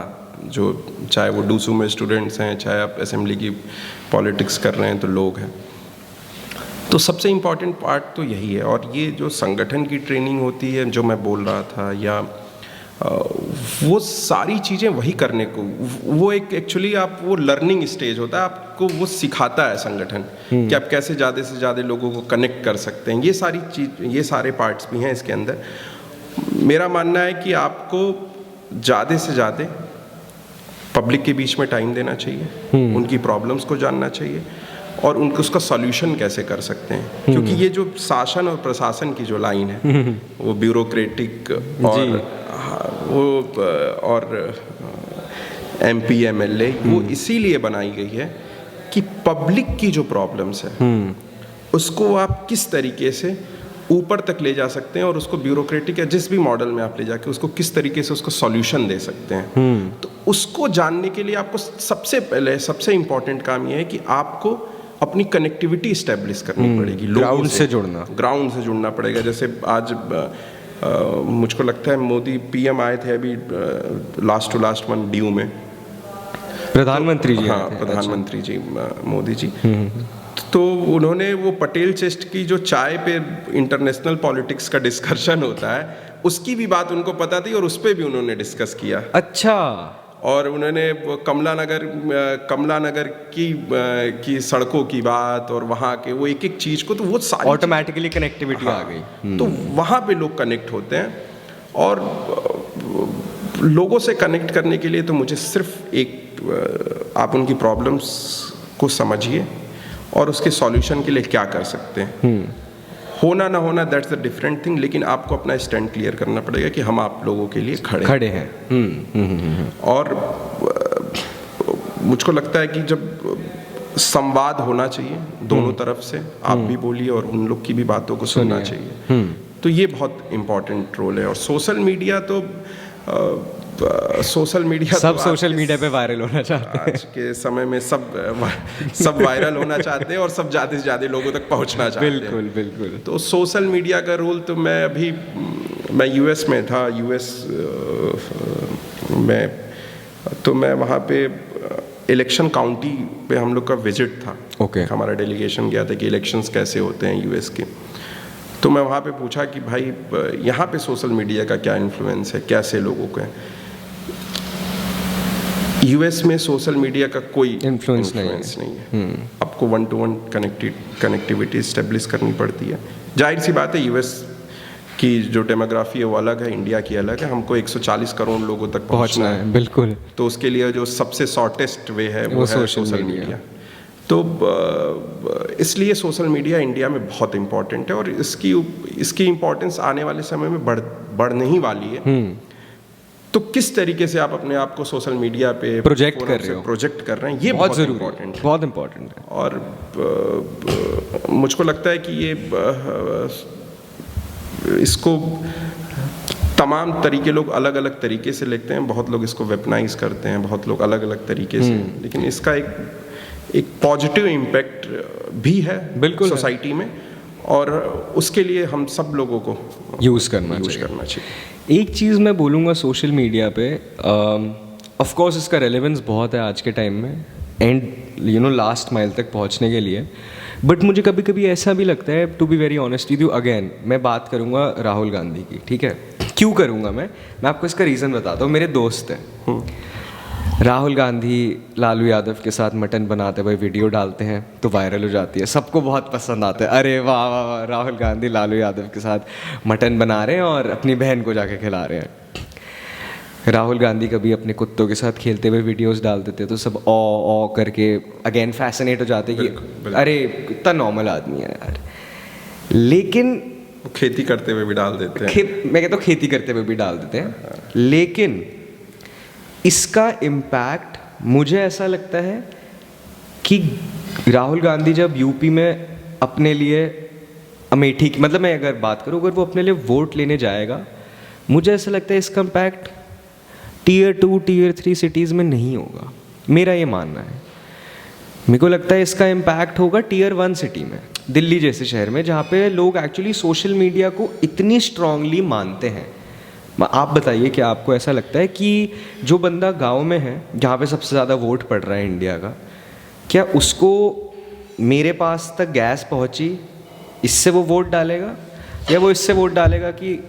जो चाहे वो डूसू में स्टूडेंट्स हैं, चाहे आप असेंबली की पॉलिटिक्स कर रहे हैं, तो लोग हैं। तो सबसे इम्पॉर्टेंट पार्ट तो यही है। और ये जो संगठन की ट्रेनिंग होती है, जो मैं बोल रहा था, या वो सारी चीज़ें वही करने को, वो एक एक्चुअली आप वो लर्निंग स्टेज होता है, आपको वो सिखाता है संगठन कि आप कैसे ज़्यादा से ज़्यादा लोगों को कनेक्ट कर सकते हैं। ये सारी चीज़, ये सारे पार्ट्स भी हैं इसके अंदर। मेरा मानना है कि आपको ज़्यादा से ज़्यादा पब्लिक के बीच में टाइम देना चाहिए, उनकी प्रॉब्लम्स को जानना चाहिए और उनको उसका सॉल्यूशन कैसे कर सकते हैं, क्योंकि ये जो शासन और प्रशासन की जो लाइन है वो ब्यूरोक्रेटिक और MP MLA वो इसीलिए बनाई गई है कि पब्लिक की जो प्रॉब्लम्स है उसको आप किस तरीके से ऊपर तक ले जा सकते हैं और उसको ब्यूरोक्रेटिक या जिस भी मॉडल में आप ले जाके उसको किस तरीके से उसको सॉल्यूशन दे सकते हैं। तो उसको जानने के लिए आपको सबसे पहले सबसे इम्पोर्टेंट काम ये है कि आपको अपनी कनेक्टिविटी इस्टेब्लिश करनी पड़ेगी, ग्राउंड से जुड़ना पड़ेगा। जैसे आज मुझको लगता है मोदी PM आए थे अभी लास्ट टू लास्ट मंथ ड्यू में, प्रधानमंत्री जी। हाँ, प्रधानमंत्री जी मोदी जी। तो उन्होंने वो पटेल चेस्ट की जो चाय पे इंटरनेशनल पॉलिटिक्स का डिस्कशन होता है उसकी भी बात उनको पता थी और उस पर भी उन्होंने डिस्कस किया। अच्छा। और उन्होंने कमला नगर की सड़कों की बात और वहाँ के वो एक एक चीज़ को, तो वो सारी ऑटोमेटिकली कनेक्टिविटी आ गई। तो वहाँ पे लोग कनेक्ट होते हैं और लोगों से कनेक्ट करने के लिए तो मुझे सिर्फ आप उनकी प्रॉब्लम्स को समझिए और उसके सॉल्यूशन के लिए क्या कर सकते हैं। होना ना होना दैट्स द डिफरेंट थिंग, लेकिन आपको अपना स्टैंड क्लियर करना पड़ेगा कि हम आप लोगों के लिए खड़े हैं। और मुझको लगता है कि जब संवाद होना चाहिए दोनों तरफ से, आप भी बोलिए और उन लोग की भी बातों को सुनना चाहिए, तो ये बहुत इम्पोर्टेंट रोल है। और सोशल मीडिया तो सोशल मीडिया पे वायरल होना चाहते हैं। आज के समय में सब वायरल होना चाहते हैं और सब ज़्यादा से ज़्यादा लोगों तक पहुंचना चाहते हैं। बिल्कुल। तो सोशल मीडिया का रोल तो मैं यूएस में था, में तो मैं वहाँ पे इलेक्शन काउंटी पे हम लोग का विजिट था। हमारा डेलीगेशन गया था कि इलेक्शंस कैसे होते हैं यूएस के। तो मैं वहाँ पे पूछा कि भाई यहाँ पे सोशल मीडिया का क्या इन्फ्लुएंस है, कैसे लोगों का है। यूएस में सोशल मीडिया का कोई इन्फ्लुएंस नहीं है। आपको 1-to-1 कनेक्टिविटी इस्टेब्लिश करनी पड़ती है। जाहिर सी बात है यूएस की जो डेमोग्राफी है वो अलग है, इंडिया की अलग है। हमको 140 करोड़ लोगों तक पहुंचना है। बिल्कुल। तो उसके लिए जो सबसे शॉर्टेस्ट वे है वो है सोशल मीडिया। तो इसलिए सोशल मीडिया इंडिया में बहुत इम्पोर्टेंट है और इसकी इम्पोर्टेंस आने वाले समय में बढ़ने ही वाली है। तो किस तरीके से आप अपने आप को सोशल मीडिया पे प्रोजेक्ट कर रहे हैं, ये बहुत इम्पोर्टेंट है। और मुझको लगता है कि ये इसको तमाम तरीके लोग अलग अलग तरीके से लेते हैं। बहुत लोग इसको वेपनाइज करते हैं, बहुत लोग अलग अलग तरीके से, लेकिन इसका एक पॉजिटिव इम्पैक्ट भी है बिल्कुल सोसाइटी में और उसके लिए हम सब लोगों को यूज़ करना चाहिए। एक चीज़ मैं बोलूँगा सोशल मीडिया पे, ऑफ कोर्स इसका रेलेवेंस बहुत है आज के टाइम में एंड लास्ट माइल तक पहुँचने के लिए, बट मुझे कभी कभी ऐसा भी लगता है, to be very honest with you, again मैं बात करूँगा राहुल गांधी की, ठीक है। क्यों करूँगा मैं आपको इसका रीज़न बताता हूँ। मेरे दोस्त हैं, राहुल गांधी लालू यादव के साथ मटन बनाते हुए वीडियो डालते हैं तो वायरल हो जाती है, सबको बहुत पसंद आता है। अरे वाह वाह वाह, राहुल गांधी लालू यादव के साथ मटन बना रहे हैं और अपनी बहन को जाके खिला रहे हैं। राहुल गांधी कभी अपने कुत्तों के साथ खेलते हुए वीडियोस डाल देते तो सब ओ करके अगेन फैसिनेट हो जाते कि अरे कितना नॉर्मल आदमी है यार। लेकिन खेती करते हुए भी डाल देते हैं, मैं कहता हूँ खेती करते हुए भी डाल देते हैं, लेकिन इसका इम्पैक्ट मुझे ऐसा लगता है कि राहुल गांधी जब यूपी में अपने लिए अमेठी की, मतलब मैं अगर बात करूँ, अगर वो अपने लिए वोट लेने जाएगा, मुझे ऐसा लगता है इसका इम्पैक्ट Tier 2 Tier 3 सिटीज़ में नहीं होगा, मेरा ये मानना है। मेरे को लगता है इसका इम्पैक्ट होगा Tier 1 सिटी में, दिल्ली जैसे शहर में, जहाँ पे लोग एक्चुअली सोशल मीडिया को इतनी स्ट्रांगली मानते हैं। आप बताइए कि आपको ऐसा लगता है कि जो बंदा गांव में है, जहाँ पे सबसे ज़्यादा वोट पड़ रहा है इंडिया का, क्या उसको मेरे पास तक गैस पहुँची इससे वो वोट डालेगा, या वो इससे वोट डालेगा कि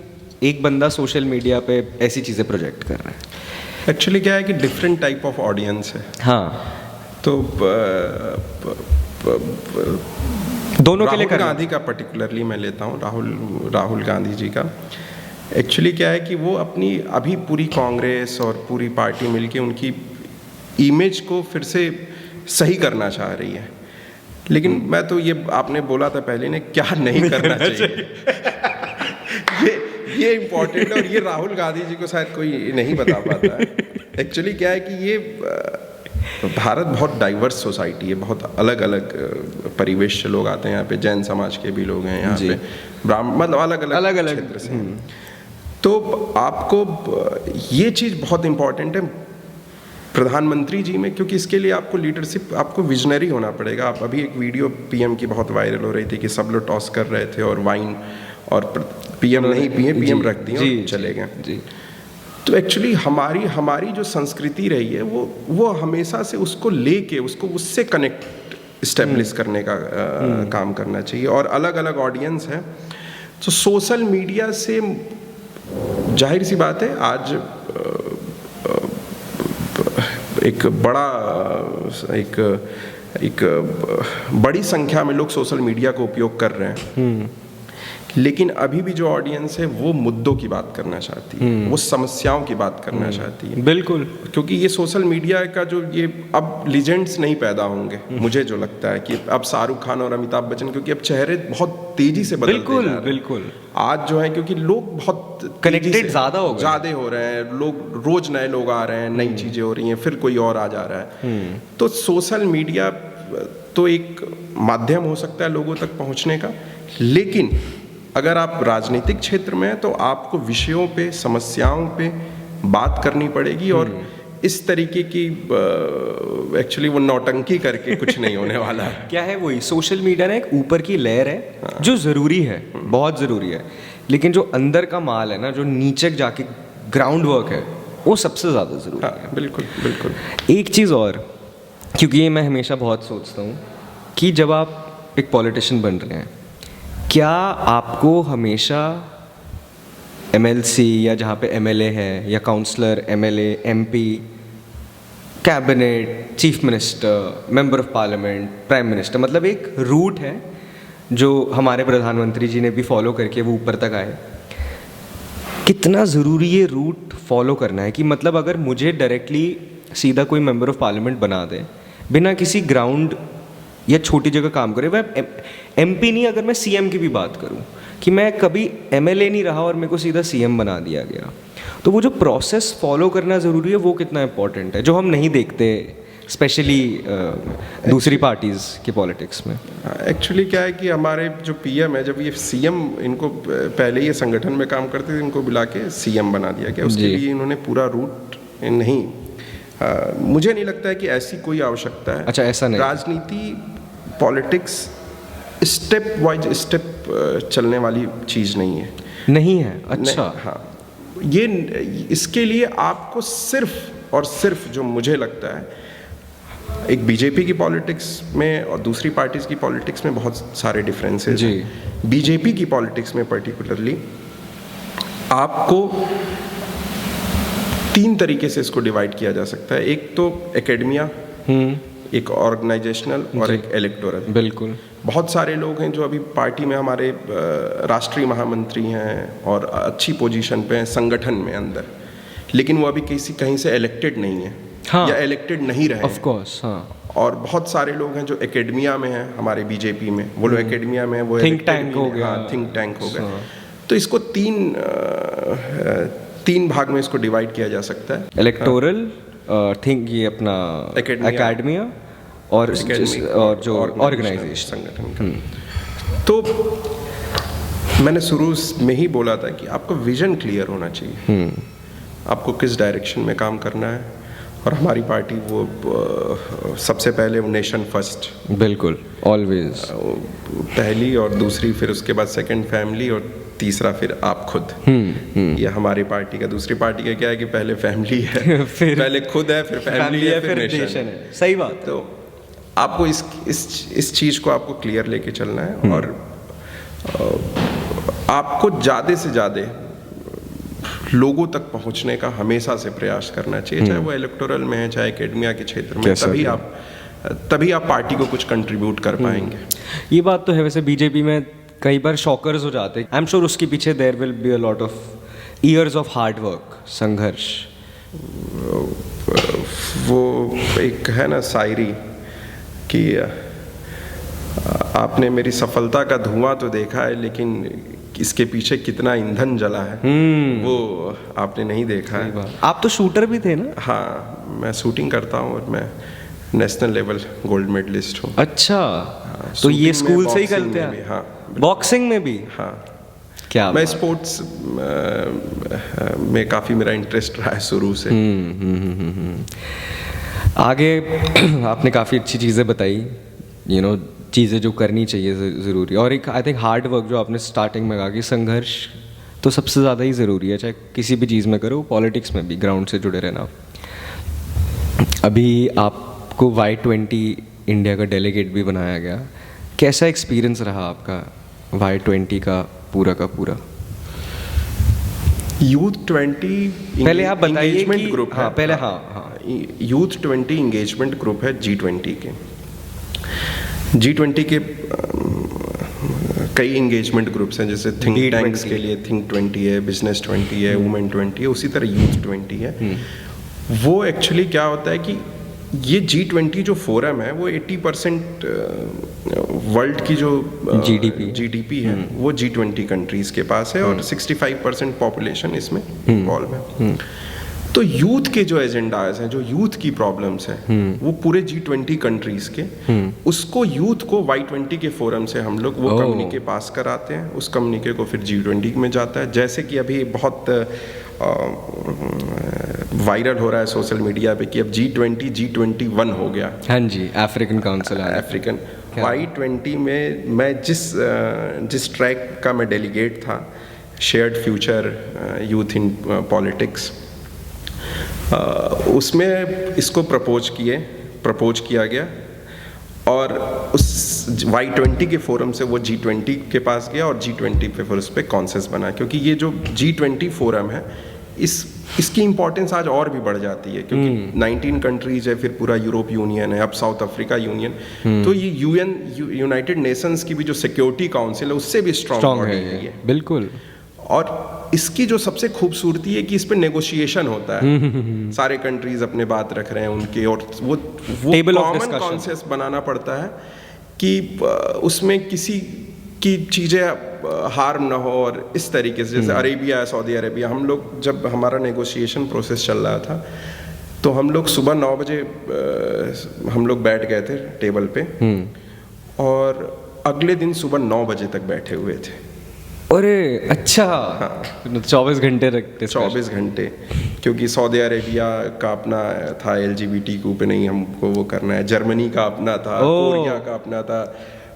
एक बंदा सोशल मीडिया पे ऐसी चीज़ें प्रोजेक्ट कर रहा है? एक्चुअली क्या है कि डिफरेंट टाइप ऑफ ऑडियंस है। हाँ, तो दोनों के लिए राहुल गांधी का पर्टिकुलरली मैं लेता हूँ, राहुल गांधी जी का एक्चुअली क्या है कि वो अपनी अभी पूरी कांग्रेस और पूरी पार्टी मिलके उनकी इमेज को फिर से सही करना चाह रही है, लेकिन मैं तो ये आपने बोला था पहले ने क्या नहीं करना चाहिए ये इम्पोर्टेंट है, और ये राहुल गांधी जी को शायद कोई नहीं बता पाता है। एक्चुअली क्या है कि ये भारत बहुत डाइवर्स सोसाइटी है, बहुत अलग अलग परिवेश से लोग आते हैं यहाँ पे, जैन समाज के भी लोग हैं यहाँ पे, ब्राह्मण, मतलब अलग अलग क्षेत्र से। तो आपको ये चीज़ बहुत इम्पोर्टेंट है प्रधानमंत्री जी में, क्योंकि इसके लिए आपको लीडरशिप, आपको विजनरी होना पड़ेगा। आप अभी एक वीडियो पीएम की बहुत वायरल हो रही थी कि सब लोग टॉस कर रहे थे और वाइन, और पीएम नहीं पिए, पीएम रख दिए और चले गए। तो एक्चुअली हमारी जो संस्कृति रही है वो हमेशा से उसको लेके उसको उससे कनेक्ट इस्टेब्लिश करने का काम करना चाहिए। और अलग अलग ऑडियंस है, तो सोशल मीडिया से जाहिर सी बात है आज एक बड़ी संख्या में लोग सोशल मीडिया का उपयोग कर रहे हैं, लेकिन अभी भी जो ऑडियंस है वो मुद्दों की बात करना चाहती है, वो समस्याओं की बात करना चाहती है। बिल्कुल, क्योंकि ये सोशल मीडिया का जो ये अब लीजेंड्स नहीं पैदा होंगे, मुझे जो लगता है कि अब शाहरुख खान और अमिताभ बच्चन, क्योंकि अब चेहरे बहुत तेजी से बदलते जा रहे हैं। बिल्कुल आज जो है, क्योंकि लोग बहुत कनेक्टेड ज़्यादा हो रहे हैं, लोग रोज नए लोग आ रहे हैं, नई चीज़ें हो रही हैं, फिर कोई और आ जा रहा है। तो सोशल मीडिया तो एक माध्यम हो सकता है लोगों तक पहुंचने का, लेकिन अगर आप राजनीतिक क्षेत्र में हैं तो आपको विषयों पे, समस्याओं पे बात करनी पड़ेगी, और इस तरीके की एक्चुअली वो नौटंकी करके कुछ नहीं होने वाला है। क्या है, वही सोशल मीडिया ना एक ऊपर की लेयर है जो ज़रूरी है, बहुत ज़रूरी है, लेकिन जो अंदर का माल है ना, जो नीचे जाके ग्राउंड वर्क है, वो सबसे ज़्यादा ज़रूरी है। बिल्कुल बिल्कुल। एक चीज़ और, क्योंकि ये मैं हमेशा बहुत सोचता हूँ कि जब आप एक पॉलिटिशियन बन रहे हैं, क्या आपको हमेशा एमएलसी या जहाँ पे एमएलए है, या councillor, MLA, MP, cabinet, chief minister, member of parliament, prime minister, मतलब एक रूट है जो हमारे प्रधानमंत्री जी ने भी फॉलो करके वो ऊपर तक आए। कितना ज़रूरी ये रूट फॉलो करना है कि मतलब अगर मुझे डायरेक्टली सीधा कोई मेंबर ऑफ पार्लियामेंट बना दे बिना किसी ग्राउंड या छोटी जगह काम करे, वह एमपी नहीं, अगर मैं सीएम की भी बात करूं कि मैं कभी एमएलए नहीं रहा और मेरे को सीधा सीएम बना दिया गया, तो वो जो प्रोसेस फॉलो करना ज़रूरी है वो कितना इंपॉर्टेंट है, जो हम नहीं देखते स्पेशली दूसरी पार्टीज़ की पॉलिटिक्स में। एक्चुअली क्या है कि हमारे जो पीएम है, जब ये सीएम, इनको पहले ये संगठन में काम करते थे, इनको बुला के सीएम बना दिया गया, उसके लिए इन्होंने पूरा रूट नहीं, मुझे नहीं लगता है कि ऐसी कोई आवश्यकता है। अच्छा, ऐसा नहीं, राजनीति, पॉलिटिक्स स्टेप वाइज स्टेप चलने वाली चीज़ नहीं है। अच्छा, हाँ, ये इसके लिए आपको सिर्फ और सिर्फ, जो मुझे लगता है, एक बीजेपी की पॉलिटिक्स में और दूसरी पार्टीज की पॉलिटिक्स में बहुत सारे डिफरेंसेस हैं। बीजेपी की पॉलिटिक्स में पर्टिकुलरली आपको 3 तरीके से इसको डिवाइड किया जा सकता है। एक तो एकेडमिया, एक ऑर्गेनाइजेशनल और एक इलेक्टोरल। बिल्कुल, बहुत सारे लोग हैं जो अभी पार्टी में हमारे राष्ट्रीय महामंत्री हैं और अच्छी पोजीशन पे हैं संगठन में अंदर, लेकिन वो अभी कहीं से इलेक्टेड नहीं है, हाँ, या इलेक्टेड नहीं रहे, ऑफ कोर्स, हाँ। और बहुत सारे लोग हैं जो एकेडमिया में हैं हमारे बीजेपी में, वो लोग एकेडमिया में, वो थिंक टैंक हो गया, थिंक टैंक हो गया। तो इसको तीन भाग में इसको डिवाइड किया जा सकता है। इलेक्टोरल, थिंक, ये अपना एकेडमिया और जो ऑर्गेनाइजेशन, संगठन। तो मैंने शुरू में ही बोला था कि आपको विजन क्लियर होना चाहिए, आपको किस डायरेक्शन में काम करना है, और हमारी पार्टी वो सबसे पहले नेशन फर्स्ट, बिल्कुल, ऑलवेज पहली, और दूसरी फिर उसके बाद सेकंड फैमिली, और तीसरा फिर आप खुद। ये हमारी पार्टी का। दूसरी पार्टी का क्या है कि पहले फैमिली है फिर पहले खुद है, फिर फैमिली है, फिर नेशन है। सही बात। तो आपको इस चीज़ को आपको क्लियर लेके चलना है, और आपको ज़्यादा से ज़्यादा लोगों तक पहुंचने का हमेशा से प्रयास करना चाहिए, चाहे वो इलेक्टोरल में है, चाहे एकेडमिया के क्षेत्र में। तभी आप पार्टी को कुछ कंट्रीब्यूट कर पाएंगे। ये बात तो है। वैसे बीजेपी में कई बार शॉकर्स हो जाते हैं। आई एम श्योर उसके पीछे there will be a lot of years of hard work, संघर्ष। वो एक है ना शायरी कि आपने मेरी सफलता का धुआं तो देखा है, लेकिन इसके पीछे कितना ईंधन जला है वो आपने नहीं देखा है। आप तो शूटर भी थे ना? हाँ, मैं शूटिंग करता हूँ और मैं नेशनल लेवल गोल्ड मेडलिस्ट हूँ। अच्छा, तो ये शूटिंग में, स्कूल से ही बॉक्सिंग करते में भी, हैं? हाँ। बॉक्सिंग में भी? हाँ, क्या मैं बात। स्पोर्ट्स में काफ़ी मेरा इंटरेस्ट रहा है शुरू से। आगे आपने काफ़ी अच्छी चीज़ें बताई, चीज़ें जो करनी चाहिए ज़रूरी, और एक आई थिंक हार्ड वर्क जो आपने स्टार्टिंग में कहा कि संघर्ष तो सबसे ज़्यादा ही ज़रूरी है, चाहे किसी भी चीज़ में करो, पॉलिटिक्स में भी ग्राउंड से जुड़े रहना। अभी आपको Y20 इंडिया का डेलीगेट भी बनाया गया, कैसा एक्सपीरियंस रहा आपका Y20 का पूरा? यूथ 20 पहले आप बताइए एंगेजमेंट कि ग्रुप हाँ, है। पहले हाँ। यूथ 20 एंगेजमेंट ग्रुप है G20 के। G20 के कई एंगेजमेंट ग्रुप्स हैं, जैसे थिंक टैंक्स के लिए थिंक 20 है, बिजनेस 20 है, वुमेन 20 है, उसी तरह यूथ 20 है। वो एक्चुअली क्या होता है कि ये G20 जो फोरम है वो 80% वर्ल्ड की जो जीडीपी है वो G20 कंट्रीज के पास है, और 65% पॉपुलेशन इसमें इन्वॉल्व है। तो यूथ के जो एजेंडाज हैं, जो यूथ की प्रॉब्लम्स हैं, वो पूरे G20 कंट्रीज के, उसको यूथ को Y20 के फोरम से हम लोग वो कम्युनिके पास कराते हैं। उस कम्युनिके को फिर G20 में जाता है। जैसे कि अभी बहुत वायरल हो रहा है सोशल मीडिया पे कि अब G21 हो गया। हाँ जी, अफ्रीकन काउंसिल अफ्रीकन Y20 में मैं जिस ट्रैक का मैं डेलीगेट था, shared future youth in politics, उसमें इसको प्रपोज किया गया, और उस Y20 के फोरम से वो G20 के पास गया, और G20 पे फिर उस पर कॉन्सेंसस बना। क्योंकि ये जो G20 फोरम है, इसकी इम्पोर्टेंस आज और भी बढ़ जाती है, क्योंकि 19 कंट्रीज है, फिर पूरा यूरोप यूनियन है, अब साउथ अफ्रीका यूनियन, तो ये यूनाइटेड नेशंस की भी जो सिक्योरिटी काउंसिल है उससे भी स्ट्रॉन्ग है। बिल्कुल। और इसकी जो सबसे खूबसूरती है कि इस पे नेगोशिएशन होता है, सारे कंट्रीज अपने बात रख रहे हैं उनके, और वो कॉमन कॉन्सेंसस बनाना पड़ता है कि उसमें किसी की चीज़ें हार्म ना हो, और इस तरीके से, जैसे अरेबिया, सऊदी अरेबिया, हम लोग जब हमारा नेगोशिएशन प्रोसेस चल रहा था तो हम लोग सुबह 9 बजे हम लोग बैठ गए थे टेबल पे, और अगले दिन सुबह 9 बजे तक बैठे हुए थे। अरे अच्छा, हाँ। 24 घंटे रखते? 24 घंटे, क्योंकि सऊदी अरेबिया का अपना था LGBTQ पे नहीं हमको वो करना है, जर्मनी का अपना था, कोरिया का अपना था,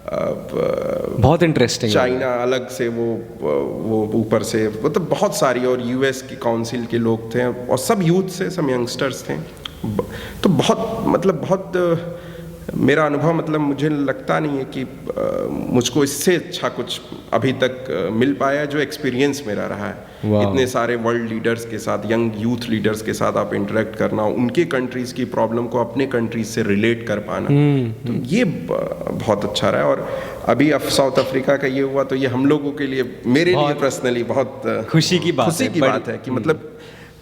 बहुत इंटरेस्टिंग। चाइना अलग से, वो ऊपर से, मतलब बहुत सारी, और US की काउंसिल के लोग थे, और सब यूथ से, सब यंगस्टर्स थे। तो बहुत मेरा अनुभव, मतलब मुझे लगता नहीं है कि मुझको इससे अच्छा कुछ अभी तक मिल पाया जो एक्सपीरियंस मेरा रहा है। इतने सारे वर्ल्ड लीडर्स के साथ, यंग यूथ लीडर्स के साथ आप इंटरेक्ट करना, उनके कंट्रीज की प्रॉब्लम को अपने कंट्रीज से रिलेट कर पाना, तो ये बहुत अच्छा रहा है। और अभी साउथ अफ्रीका का ये हुआ, तो ये हम लोगों के लिए, मेरे लिए पर्सनली बहुत खुशी की बात है कि मतलब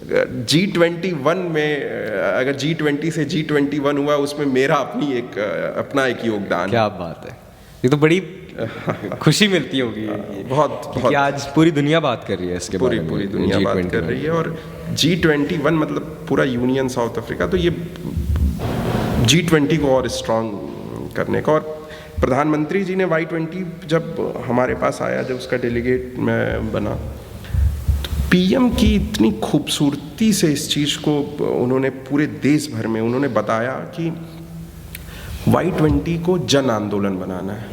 G21 में, अगर G20 से G21 हुआ, उसमें मेरा अपना एक योगदान। क्या बात है, ये तो बड़ी खुशी मिलती होगी। बहुत आज पूरी दुनिया बात कर रही है इसके बारे में, पूरी दुनिया बात कर रही है। और G21 मतलब पूरा यूनियन साउथ अफ्रीका, तो ये G20 को और स्ट्रॉन्ग करने का। और प्रधानमंत्री जी ने Y20 जब हमारे पास आया, जब उसका डेलीगेट मैं बना, PM की इतनी खूबसूरती से इस चीज़ को उन्होंने पूरे देश भर में उन्होंने बताया कि Y20 को जन आंदोलन बनाना है।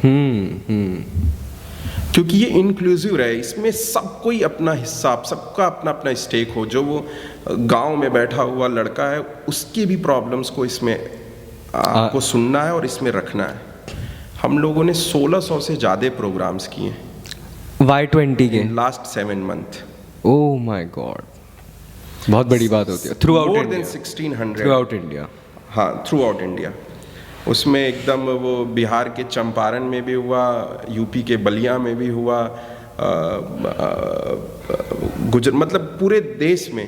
क्योंकि ये इंक्लूसिव रहे, इसमें सब कोई अपना हिस्सा, सबका अपना अपना स्टेक हो। जो वो गांव में बैठा हुआ लड़का है, उसकी भी प्रॉब्लम्स को इसमें आपको सुनना है और इसमें रखना है। हम लोगों ने 1600 से ज़्यादा प्रोग्राम्स किए Y20 के last 7 month. Oh my God, बहुत बड़ी बात होती है। Through out India, 1600 through out India. हाँ, थ्रू आउट इंडिया। उसमें एकदम वो बिहार के चंपारण में भी हुआ, यूपी के बलिया में भी हुआ, मतलब पूरे देश में,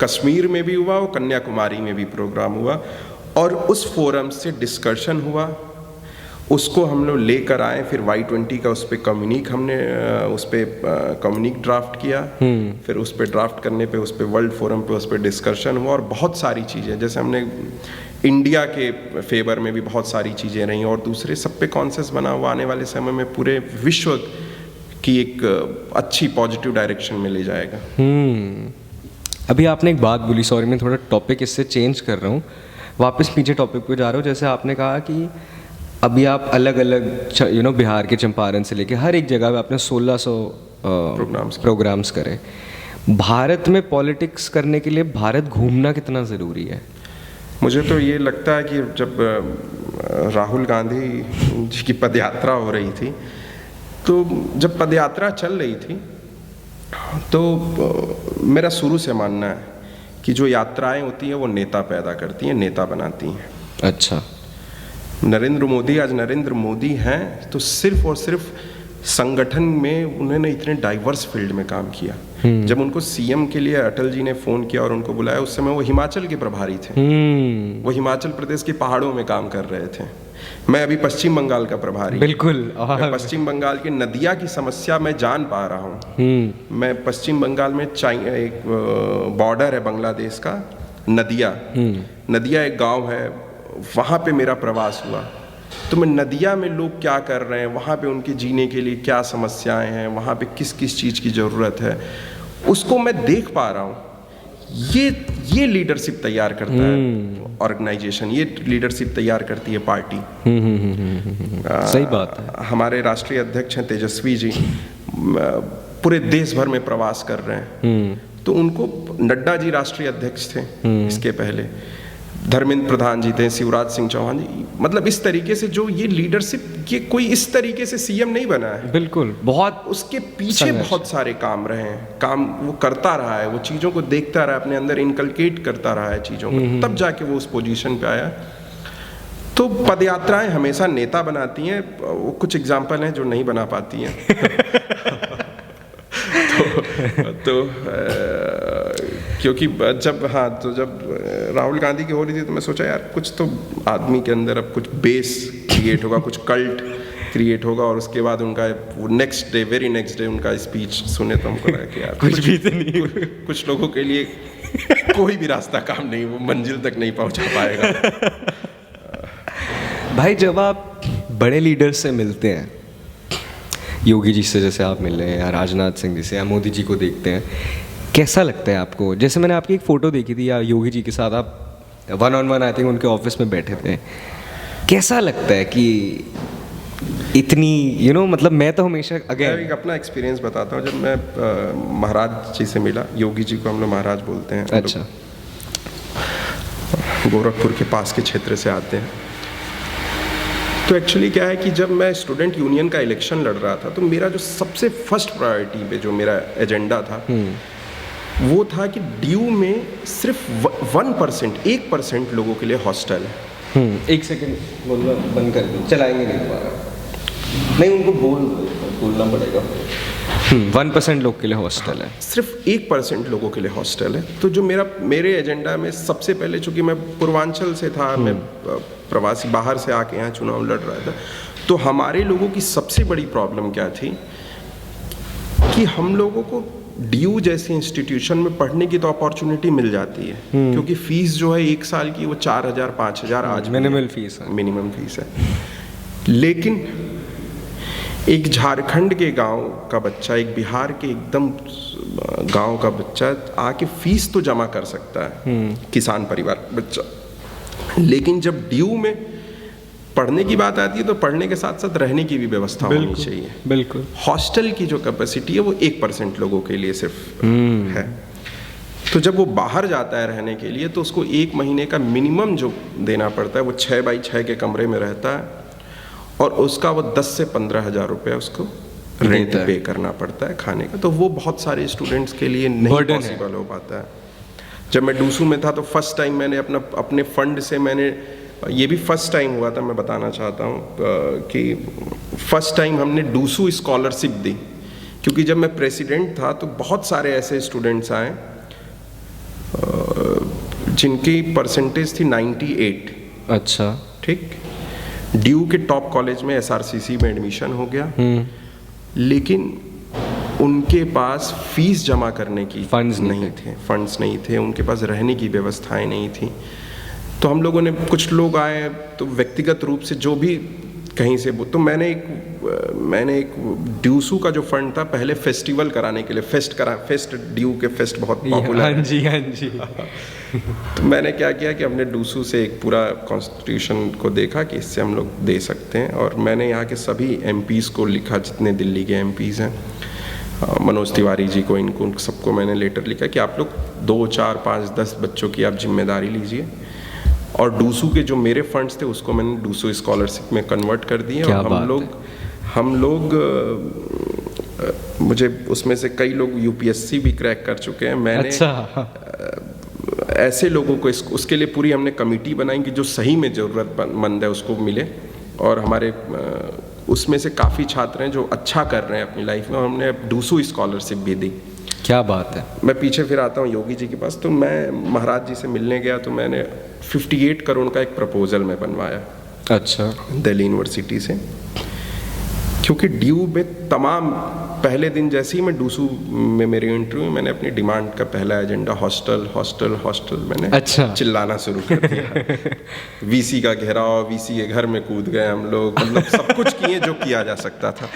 कश्मीर में भी हुआ और कन्याकुमारी में भी प्रोग्राम हुआ। और उस फोरम से डिस्कशन हुआ, उसको हम लोग लेकर आए, फिर Y20 का उस पर कम्युनिक हमने उस पर कम्युनिक ड्राफ्ट किया, फिर उस पर ड्राफ्ट करने पे उस पर वर्ल्ड फोरम पे उस पर डिस्कशन हुआ, और बहुत सारी चीज़ें, जैसे हमने इंडिया के फेवर में भी बहुत सारी चीज़ें रहीं, और दूसरे सब पे कॉन्सेंसस बना हुआ आने वाले समय में पूरे विश्व की एक अच्छी पॉजिटिव डायरेक्शन में ले जाएगा। अभी आपने एक बात बोली, सॉरी मैं थोड़ा टॉपिक इससे चेंज कर रहा हूँ, वापस पीछे टॉपिक पे जा रहा हूँ। जैसे आपने कहा कि अभी आप अलग अलग बिहार के चंपारण से लेके हर एक जगह पे आपने 1600 प्रोग्राम्स करे। भारत में पॉलिटिक्स करने के लिए भारत घूमना कितना ज़रूरी है? मुझे तो ये लगता है कि जब राहुल गांधी जी की पदयात्रा हो रही थी, तो जब पदयात्रा चल रही थी, तो मेरा शुरू से मानना है कि जो यात्राएं होती हैं वो नेता पैदा करती हैं, नेता बनाती हैं। अच्छा। नरेंद्र मोदी आज नरेंद्र मोदी हैं तो सिर्फ और सिर्फ संगठन में उन्होंने इतने डाइवर्स फील्ड में काम किया। जब उनको सीएम के लिए अटल जी ने फोन किया और उनको बुलाया, उस समय वो हिमाचल के प्रभारी थे। वो हिमाचल प्रदेश के पहाड़ों में काम कर रहे थे। मैं अभी पश्चिम बंगाल का प्रभारी। बिल्कुल। मैं पश्चिम बंगाल की नदिया की समस्या मैं जान पा रहा हूँ। मैं पश्चिम बंगाल में एक बॉर्डर है बांग्लादेश का, नदिया एक गांव है, वहाँ पे मेरा प्रवास हुआ। तो मैं नदिया में लोग क्या कर रहे हैं, वहाँ पे उनके जीने के लिए क्या समस्याएं हैं, वहाँ पे किस किस चीज़ की ज़रूरत है, उसको मैं देख पा रहा हूँ। ये लीडरशिप तैयार करता है ऑर्गेनाइजेशन, ये लीडरशिप तैयार करती है पार्टी। सही बात है। हमारे राष्ट्रीय अध्यक्ष हैं तेजस्वी जी, पूरे देश भर में प्रवास कर रहे हैं। तो उनको नड्डा जी राष्ट्रीय अध्यक्ष थे, इसके पहले धर्मेंद्र प्रधान जी थे, शिवराज सिंह चौहान जी, मतलब इस तरीके से जो ये लीडरशिप, ये कोई इस तरीके से सीएम नहीं बना है। बिल्कुल, बहुत उसके पीछे बहुत सारे काम रहे हैं, काम वो करता रहा है, वो चीज़ों को देखता रहा है, अपने अंदर इनकलकेट करता रहा है चीज़ों को, तब जाके वो उस पोजीशन पे आया। तो पदयात्राएं हमेशा नेता बनाती हैं, वो कुछ एग्जाम्पल हैं जो नहीं बना पाती हैं। तो क्योंकि जब राहुल गांधी की हो रही थी, तो मैं सोचा यार कुछ तो आदमी के अंदर अब कुछ बेस क्रिएट होगा, कुछ कल्ट क्रिएट होगा, और उसके बाद उनका वो वेरी नेक्स्ट डे उनका स्पीच सुने तो हमको लगा कि यार कुछ भी तो नहीं। कुछ लोगों के लिए कोई भी रास्ता काम नहीं, वो मंजिल तक नहीं पहुंचा पाएगा। भाई जब आप बड़े लीडर से मिलते हैं, योगी जी से जैसे आप मिल रहे हैं, या राजनाथ सिंह जी से, या मोदी जी को देखते हैं, कैसा लगता है आपको? जैसे मैंने आपकी एक फ़ोटो देखी थी या योगी जी के साथ आप 1-on-1 आई थिंक उनके ऑफिस में बैठे थे, कैसा लगता है कि इतनी मतलब मैं तो हमेशा मैं एक अपना एक्सपीरियंस बताता हूँ। जब मैं महाराज जी से मिला, योगी जी को हम लोग महाराज बोलते हैं। अच्छा। गोरखपुर के पास के क्षेत्र से आते हैं। तो एक्चुअली क्या है कि जब मैं स्टूडेंट यूनियन का इलेक्शन लड़ रहा था, तो मेरा जो सबसे फर्स्ट प्रायोरिटी पे जो मेरा एजेंडा था, वो था कि ड्यू में सिर्फ 1% लोगों के लिए हॉस्टल है। एक सेकंड बोलना बंद कर दो, चलाएंगे नहीं दोबारा, नहीं उनको बोलना पड़ेगा। 1% लोग के लिए हॉस्टल है, सिर्फ 1% लोगों के लिए हॉस्टल है। तो जो मेरे एजेंडा में सबसे पहले, चूंकि मैं पूर्वांचल से था, मैं प्रवासी बाहर से आके यहाँ चुनाव लड़ रहा था, तो हमारे लोगों की सबसे बड़ी प्रॉब्लम क्या थी कि हम लोगों को ड्यू जैसे इंस्टीट्यूशन में पढ़ने की तो अपॉर्चुनिटी मिल जाती है, क्योंकि फीस जो है 1 साल की वो 4,000-5,000 आज मिनिमम फीस है। लेकिन एक झारखंड के गांव का बच्चा, एक बिहार के एकदम गांव का बच्चा आके फीस तो जमा कर सकता है, किसान परिवार बच्चा, लेकिन जब ड्यू में पढ़ने की बात आती है तो पढ़ने के साथ साथ रहने की भी व्यवस्था होनी चाहिए। बिल्कुल। हॉस्टल की जो कैपेसिटी है वो 1% लोगों के लिए सिर्फ है। तो जब वो बाहर जाता है रहने के लिए, तो उसको 1 महीने का मिनिमम जो देना पड़ता है वो 6x6 के कमरे में रहता है, और उसका वो 10 से 15 हज़ार रुपया उसको रेंट पे करना पड़ता है खाने का। तो वो बहुत सारे स्टूडेंट्स के लिए नहीं पॉसिबल हो पाता है। जब मैं डूसू में था तो फर्स्ट टाइम मैंने अपने फंड से, मैंने ये भी फर्स्ट टाइम हुआ था, मैं बताना चाहता हूँ कि फर्स्ट टाइम हमने डूसू स्कॉलरशिप दी, क्योंकि जब मैं प्रेसिडेंट था तो बहुत सारे ऐसे स्टूडेंट्स आए जिनकी परसेंटेज थी 98। अच्छा। ठीक। ड्यू के टॉप कॉलेज में SRCC में एडमिशन हो गया, लेकिन उनके पास फीस जमा करने की फंड्स फंड्स नहीं थे, उनके पास रहने की व्यवस्थाएं नहीं थी। तो हम लोगों ने, कुछ लोग आए तो व्यक्तिगत रूप से जो भी कहीं से, तो मैंने एक ड्यूसू का जो फंड था पहले फेस्टिवल कराने के लिए, फेस्ट ड्यू के फेस्ट बहुत पॉपुलर है। हाँ जी तो मैंने क्या किया कि हमने डूसू से एक पूरा कॉन्स्टिट्यूशन को देखा कि इससे हम लोग दे सकते हैं, और मैंने यहाँ के सभी MPs को लिखा, जितने दिल्ली के MPs हैं, मनोज तिवारी जी को, इनको सबको मैंने लेटर लिखा कि आप लोग 2, 4, 5, 10 बच्चों की आप जिम्मेदारी लीजिए, और डूसू के जो मेरे फंड्स थे उसको मैंने डूसू स्कॉलरशिप में कन्वर्ट कर दिए। और हम लोग मुझे उसमें से कई लोग UPSC भी क्रैक कर चुके हैं। मैंने ऐसे लोगों को उसके लिए पूरी हमने कमेटी बनाई कि जो सही में ज़रूरतमंद है उसको मिले, और हमारे उसमें से काफ़ी छात्र हैं जो अच्छा कर रहे हैं अपनी लाइफ में, और हमने डूसू स्कॉलरशिप भी दी। क्या बात है। मैं पीछे फिर आता हूँ योगी जी के पास, तो मैं महाराज जी से मिलने गया, तो मैंने 58 करोड़ का एक प्रपोजल में बनवाया। अच्छा। दिल्ली यूनिवर्सिटी से, क्योंकि ड्यू में तमाम, पहले दिन जैसे ही मैं डूसू में मेरी इंटरव्यू, मैंने अपनी डिमांड का पहला एजेंडा हॉस्टल मैंने चिल्लाना शुरू कर दिया। VC का घेराव, VC के घर में कूद गए हम लोग, मतलब सब कुछ किए जो किया जा सकता था,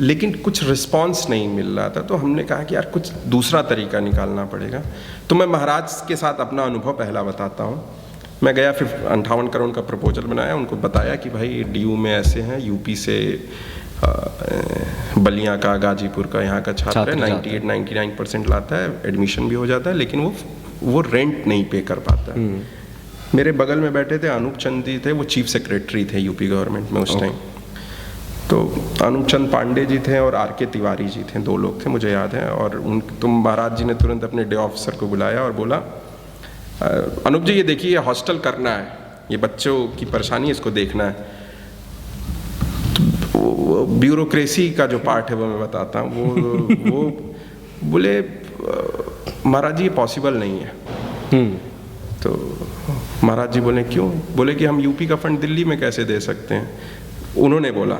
लेकिन कुछ रिस्पांस नहीं मिल रहा था। तो हमने कहा कि यार कुछ दूसरा तरीका निकालना पड़ेगा। तो मैं महाराज के साथ अपना अनुभव पहला बताता हूँ। मैं गया, फिर 58 करोड़ का प्रपोजल बनाया, उनको बताया कि भाई ड्यू में ऐसे हैं, UP से बलिया का, गाजीपुर का, यहाँ का छात्र है, 98-99% लाता है, एडमिशन भी हो जाता है, लेकिन वो रेंट नहीं पे कर पाता है। मेरे बगल में बैठे थे अनूप चंद जी थे, वो चीफ सेक्रेटरी थे UP गवर्नमेंट में उस टाइम। तो अनूप चंद पांडे जी थे और RK तिवारी जी थे, 2 लोग थे मुझे याद है। और महाराज जी ने तुरंत अपने डे ऑफिसर को बुलाया और बोला, अनूप जी ये देखिए, हॉस्टल करना है, ये बच्चों की परेशानी है, इसको देखना है। तो ब्यूरोक्रेसी का जो पार्ट है वो मैं बताता हूँ। वो बोले महाराज जी ये पॉसिबल नहीं है। तो महाराज जी बोले क्यों? बोले कि हम UP का फंड दिल्ली में कैसे दे सकते हैं। उन्होंने बोला,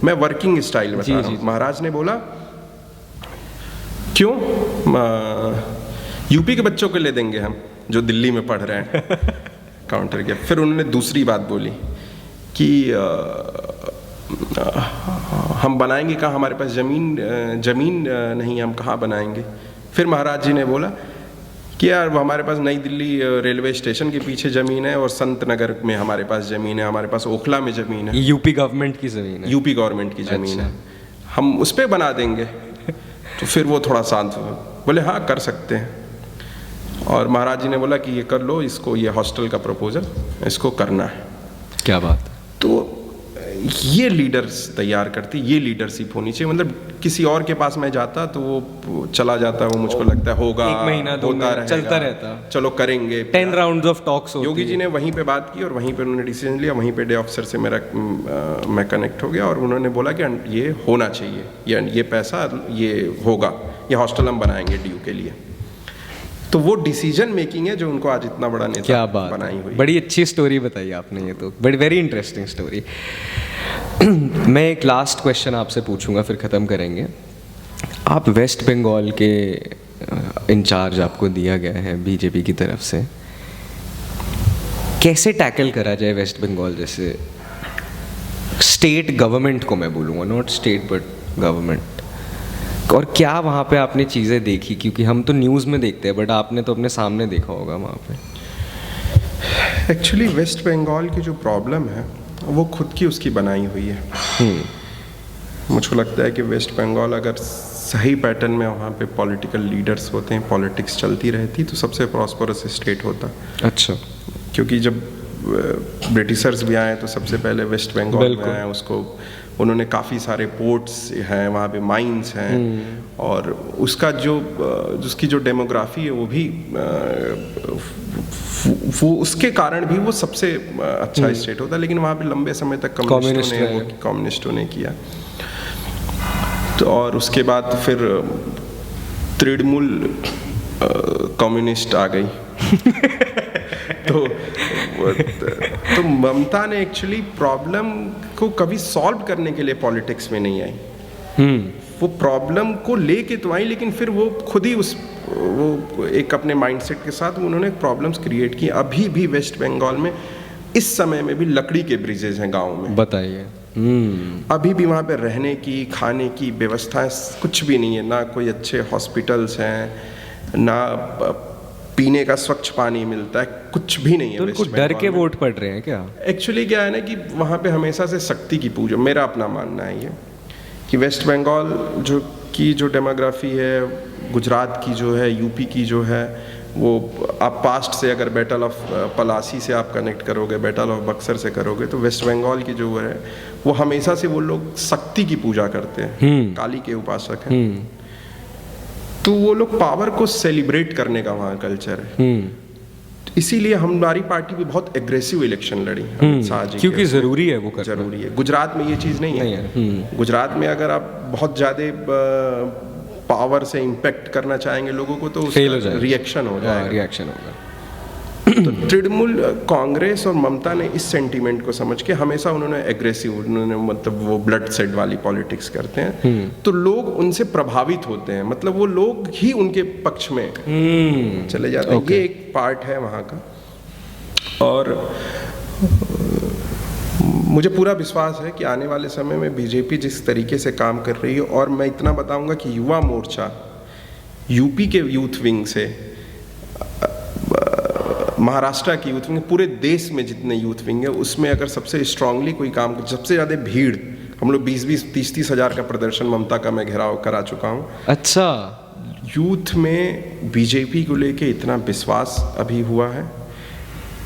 मैं वर्किंग स्टाइल बता रहा हूँ। महाराज ने बोला क्यों, UP के बच्चों के लिए देंगे हम जो दिल्ली में पढ़ रहे हैं। काउंटर किया। फिर उन्होंने दूसरी बात बोली कि हम बनाएंगे कहाँ, हमारे पास जमीन नहीं, हम कहाँ बनाएंगे। फिर महाराज जी ने बोला कि यार हमारे पास नई दिल्ली रेलवे स्टेशन के पीछे ज़मीन है, और संत नगर में हमारे पास ज़मीन है, हमारे पास ओखला में ज़मीन है, UP गवर्नमेंट की ज़मीन है, UP गवर्नमेंट की ज़मीन है, हम उस पर बना देंगे। तो फिर वो थोड़ा शांत हुए, बोले हाँ कर सकते हैं। और महाराज जी ने बोला कि ये कर लो, इसको, ये हॉस्टल का प्रपोजल इसको करना है। क्या बात। तो ये लीडर्स तैयार करती, ये लीडरशिप होनी चाहिए। मतलब किसी और के पास मैं जाता तो वो चला जाता, वो मुझको लगता है होगा, 1 महीना 2 महीना चलता रहता, चलो करेंगे, 10 राउंड्स ऑफ टॉक्स होती। योगी जी ने वहीं पे बात की और वहीं पे उन्होंने डिसीजन लिया, वहीं पे डे ऑफिसर से मैं कनेक्ट हो गया, और उन्होंने बोला कि ये होना चाहिए, ये पैसा ये होगा, ये हॉस्टल हम बनाएंगे ड्यू के लिए। तो वो डिसीजन मेकिंग है जो उनको आज इतना बड़ा नेता क्या बात बनाई हुई। बड़ी अच्छी स्टोरी बताई आपने, ये तो बड़ी वेरी इंटरेस्टिंग स्टोरी। मैं एक लास्ट क्वेश्चन आपसे पूछूंगा, फिर ख़त्म करेंगे। आप वेस्ट बंगाल के इंचार्ज आपको दिया गया है बीजेपी की तरफ से, कैसे टैकल करा जाए वेस्ट बंगाल जैसे स्टेट गवर्नमेंट को, मैं बोलूँगा नॉट स्टेट बट गवर्नमेंट, और क्या वहाँ पे आपने चीज़ें देखी? क्योंकि हम तो न्यूज़ में देखते हैं, बट आपने तो अपने सामने देखा होगा वहाँ पे। एक्चुअली वेस्ट बंगाल की जो प्रॉब्लम है वो खुद की उसकी बनाई हुई है। मुझको लगता है कि वेस्ट बंगाल अगर सही पैटर्न में वहाँ पे पॉलिटिकल लीडर्स होते हैं, पॉलिटिक्स चलती रहती, तो सबसे प्रॉस्परस स्टेट होता। अच्छा। क्योंकि जब ब्रिटिशर्स भी आए तो सबसे पहले वेस्ट बंगाल में आए, उसको उन्होंने काफ़ी सारे पोर्ट्स हैं वहाँ पे, माइंस हैं, और उसका उसकी जो डेमोग्राफी है वो भी वो उसके कारण भी वो सबसे अच्छा स्टेट होता है। लेकिन वहाँ पे लंबे समय तक कम्युनिस्टों ने किया। तो और उसके बाद फिर तृणमूल कम्युनिस्ट आ गई। तो तो ममता ने एक्चुअली प्रॉब्लम को कभी सॉल्व करने के लिए पॉलिटिक्स में नहीं आई। वो प्रॉब्लम को लेके तो आई, लेकिन फिर वो खुद ही वो एक अपने माइंडसेट के साथ उन्होंने प्रॉब्लम्स क्रिएट की। अभी भी वेस्ट बंगाल में इस समय में भी लकड़ी के ब्रिजेज हैं गाँव में। बताइए। अभी भी वहाँ पे रहने की, खाने की व्यवस्थाएं कुछ भी नहीं है, ना कोई अच्छे हॉस्पिटल्स हैं, ना पीने का स्वच्छ पानी मिलता है, कुछ भी नहीं है। तो उनको डर के वोट पड़ रहे हैं क्या? एक्चुअली क्या है ना कि वहाँ पे हमेशा से शक्ति की पूजा, मेरा अपना मानना है ये कि वेस्ट बंगाल जो डेमोग्राफी है, गुजरात की जो है, यूपी की जो है, वो आप पास्ट से अगर बैटल ऑफ पलासी से आप कनेक्ट करोगे, बैटल ऑफ बक्सर से करोगे, तो वेस्ट बंगाल की जो है वो हमेशा से वो लोग शक्ति की पूजा करते हैं, काली के उपासक हैं। तो वो लोग पावर को सेलिब्रेट करने का वहाँ कल्चर है। इसीलिए हमारी पार्टी भी बहुत एग्रेसिव इलेक्शन लड़ी अमित शाह जी, क्योंकि जरूरी है वो करना। जरूरी है। गुजरात में ये चीज़ नहीं है। गुजरात में अगर आप बहुत ज़्यादा पावर से इम्पैक्ट करना चाहेंगे लोगों को तो रिएक्शन हो जाएगा। तो तृणमूल कांग्रेस और ममता ने इस सेंटीमेंट को समझ के हमेशा उन्होंने एग्रेसिव, उन्होंने मतलब वो ब्लड सेड वाली पॉलिटिक्स करते हैं, तो लोग उनसे प्रभावित होते हैं, मतलब वो लोग ही उनके पक्ष में चले जाते हैं। ये एक पार्ट है वहाँ का। और मुझे पूरा विश्वास है कि आने वाले समय में बीजेपी जिस तरीके से काम कर रही है, और मैं इतना बताऊंगा कि युवा मोर्चा यूपी के यूथ विंग से महाराष्ट्र की यूथ विंग, पूरे देश में जितने यूथ विंग है उसमें अगर सबसे स्ट्रांगली कोई काम, सबसे ज़्यादा भीड़, हम लोग 20-20, 30-30 हज़ार का प्रदर्शन ममता का मैं घेराव करा चुका हूँ। अच्छा, यूथ में बीजेपी को लेके इतना विश्वास अभी हुआ है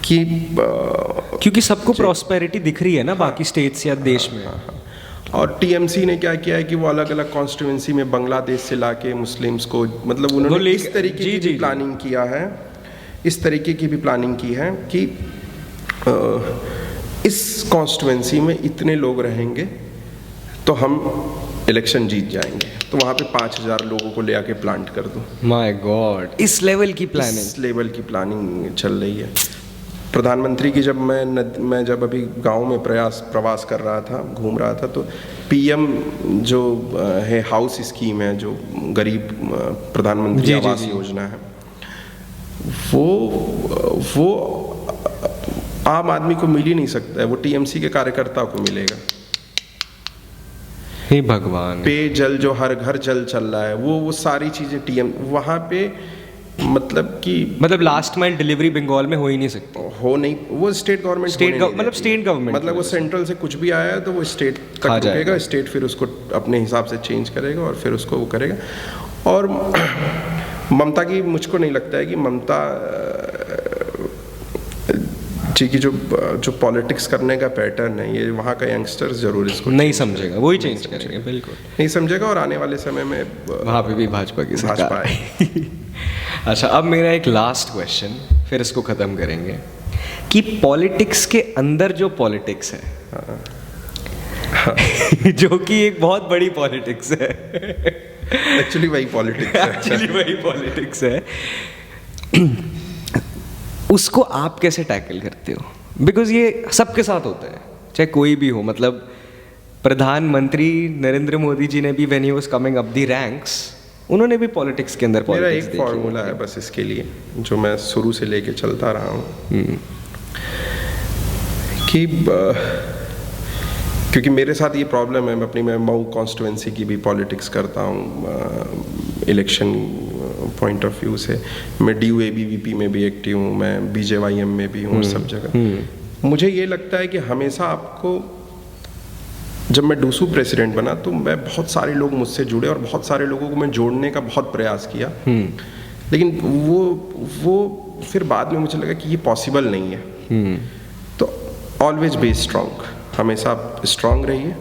कि क्योंकि सबको प्रॉस्पेरिटी दिख रही है ना बाकी स्टेट्स या देश में। और टीएमसी ने क्या किया है कि वो अलग अलग कॉन्स्टिट्यूंसी में बांग्लादेश से लाके मुस्लिम्स को, मतलब उन्होंने इस तरीके की प्लानिंग किया है, इस तरीके की भी प्लानिंग की है कि इस कॉन्स्टिट्यूंसी में इतने लोग रहेंगे तो हम इलेक्शन जीत जाएंगे, तो वहाँ पे 5000 लोगों को ले आके प्लांट कर दो। माय गॉड, इस लेवल की प्लानिंग, इस लेवल की प्लानिंग चल रही है। प्रधानमंत्री की जब मैं जब अभी गांव में प्रवास कर रहा था, घूम रहा था, तो पीएम जो है हाउस स्कीम है, जो गरीब प्रधानमंत्री आवास योजना है, वो आम आदमी को मिल ही नहीं सकता है, वो टीएमसी के कार्यकर्ता को मिलेगा। हे भगवान, पेयजल जो हर घर जल चल रहा है, वो सारी चीजें टीएम वहाँ पे, मतलब लास्ट माइल डिलीवरी बंगाल में हो ही नहीं सकती, हो नहीं, वो स्टेट गवर्नमेंट, स्टेट गवर्नमेंट, मतलब वो सेंट्रल से कुछ भी आया है तो वो स्टेट तक रुकेगा, स्टेट फिर उसको अपने हिसाब से चेंज करेगा और फिर उसको वो करेगा। और ममता की, मुझको नहीं लगता है कि ममता जी की जो पॉलिटिक्स करने का पैटर्न है, ये वहाँ का यंगस्टर्स जरूर इसको नहीं समझेगा, वही चेंज करेंगे, बिल्कुल नहीं समझेगा। और आने वाले समय में वहाँ पे भी भाजपा की सरकार है। अच्छा, अब मेरा एक लास्ट क्वेश्चन, फिर इसको ख़त्म करेंगे, कि पॉलिटिक्स के अंदर जो पॉलिटिक्स है, जो कि एक बहुत बड़ी पॉलिटिक्स है, एक्चुअली वही पॉलिटिक्स है, उसको आप कैसे टैकल करते हो? बिकॉज ये सबके साथ होता है, चाहे कोई भी हो। मतलब प्रधानमंत्री नरेंद्र मोदी जी ने भी when he was coming up the ranks, उन्होंने भी पॉलिटिक्स के अंदर पॉलिटिक्स मेरा एक फॉर्मूला है बस इसके लिए, जो मैं शुरू से लेके चलता रहा हूँ, कि क्योंकि मेरे साथ ये प्रॉब्लम है, मैं मऊ कॉन्स्टिट्यूंसी की भी पॉलिटिक्स करता हूँ इलेक्शन पॉइंट ऑफ व्यू से, मैं DUABVP में भी एक्टिव हूँ, मैं BJYM में भी हूँ, सब जगह। मुझे ये लगता है कि हमेशा आपको, जब मैं डूसू प्रेसिडेंट बना तो मैं बहुत सारे लोग मुझसे जुड़े और बहुत सारे लोगों को मैं जोड़ने का बहुत प्रयास किया, लेकिन वो फिर बाद में मुझे लगा कि ये पॉसिबल नहीं है। तो ऑलवेज बी स्ट्रांग, हमेशा आप स्ट्रांग रहिए।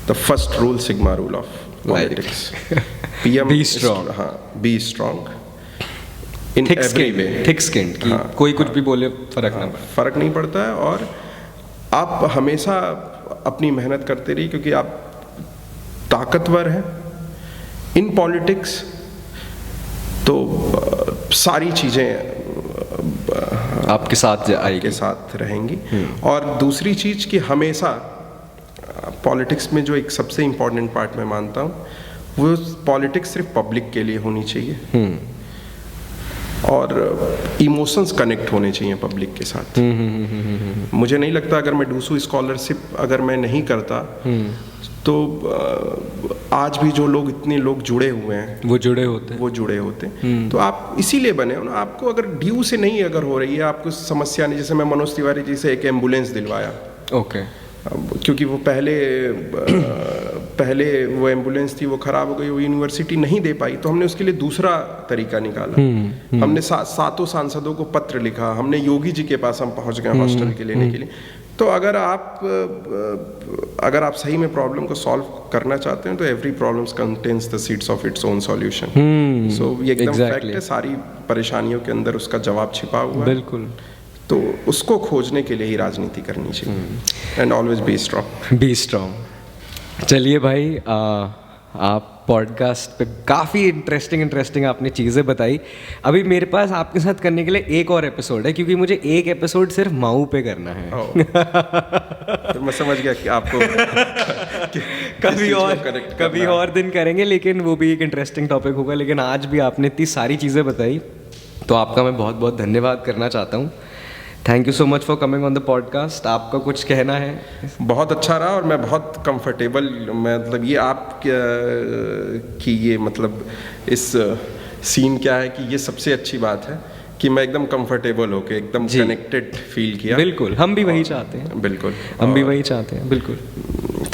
The first rule, sigma rule of politics, PM be strong, हाँ, be strong in every way, thick skin, कोई कुछ भी बोले फर्क नहीं पड़ता है। और आप हमेशा अपनी मेहनत करते रहिए, क्योंकि आप ताकतवर हैं इन पॉलिटिक्स, तो सारी चीज़ें आपके साथ आएगी, के साथ रहेंगी। और दूसरी चीज़ कि हमेशा पॉलिटिक्स में जो एक सबसे इम्पोर्टेंट पार्ट मैं मानता हूँ, वो पॉलिटिक्स सिर्फ पब्लिक के लिए होनी चाहिए और इमोशंस कनेक्ट होने चाहिए पब्लिक के साथ। मुझे नहीं लगता अगर मैं डूसू स्कॉलरशिप अगर मैं नहीं करता तो आज भी जो लोग इतने लोग जुड़े हुए हैं वो जुड़े होते तो आप इसीलिए बने हो ना। आपको अगर ड्यू से नहीं अगर हो रही है, आपको समस्या नहीं, जैसे मैं मनोज तिवारी जी से एक एम्बुलेंस दिलवाया, ओके, क्योंकि वो पहले वो एम्बुलेंस थी, वो ख़राब हो गई, वो यूनिवर्सिटी नहीं दे पाई, तो हमने उसके लिए दूसरा तरीका निकाला। हमने सातों सांसदों को पत्र लिखा, हमने योगी जी के पास हम पहुंच गए हॉस्टल के लेने के लिए। तो अगर आप सही में प्रॉब्लम को सॉल्व करना चाहते हैं तो every problem contains the seeds of its own solution. So ये एकदम फैक्ट है, सारी परेशानियों के अंदर उसका जवाब छिपा हुआ है। बिल्कुल, तो उसको खोजने के लिए ही राजनीति करनी चाहिए। And always be strong. चलिए भाई, आप पॉडकास्ट पे काफ़ी इंटरेस्टिंग आपने चीज़ें बताई। अभी मेरे पास आपके साथ करने के लिए एक और एपिसोड है, क्योंकि मुझे एक एपिसोड सिर्फ माऊ पे करना है। तो मैं समझ गया कि आपको कभी और दिन करेंगे, लेकिन वो भी एक इंटरेस्टिंग टॉपिक होगा। लेकिन आज भी आपने इतनी सारी चीज़ें बताई, तो आपका मैं बहुत बहुत धन्यवाद करना चाहता हूँ। Thank you so much for coming on the podcast. आपका कुछ कहना है? बहुत अच्छा रहा और मैं बहुत कंफर्टेबल, मतलब ये आप कि ये मतलब इस सीन क्या है कि ये सबसे अच्छी बात है कि मैं एकदम कंफर्टेबल होके एकदम कनेक्टेड फील किया। बिल्कुल, हम भी वही चाहते हैं। बिल्कुल, हम भी वही चाहते हैं। बिल्कुल,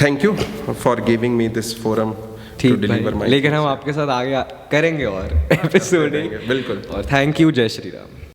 thank you for giving me this forum to deliver my. लेकिन हम आपके साथ आगे करेंगे और एपिसोड। बिल्कुल, और थैंक यू। जय श्री राम।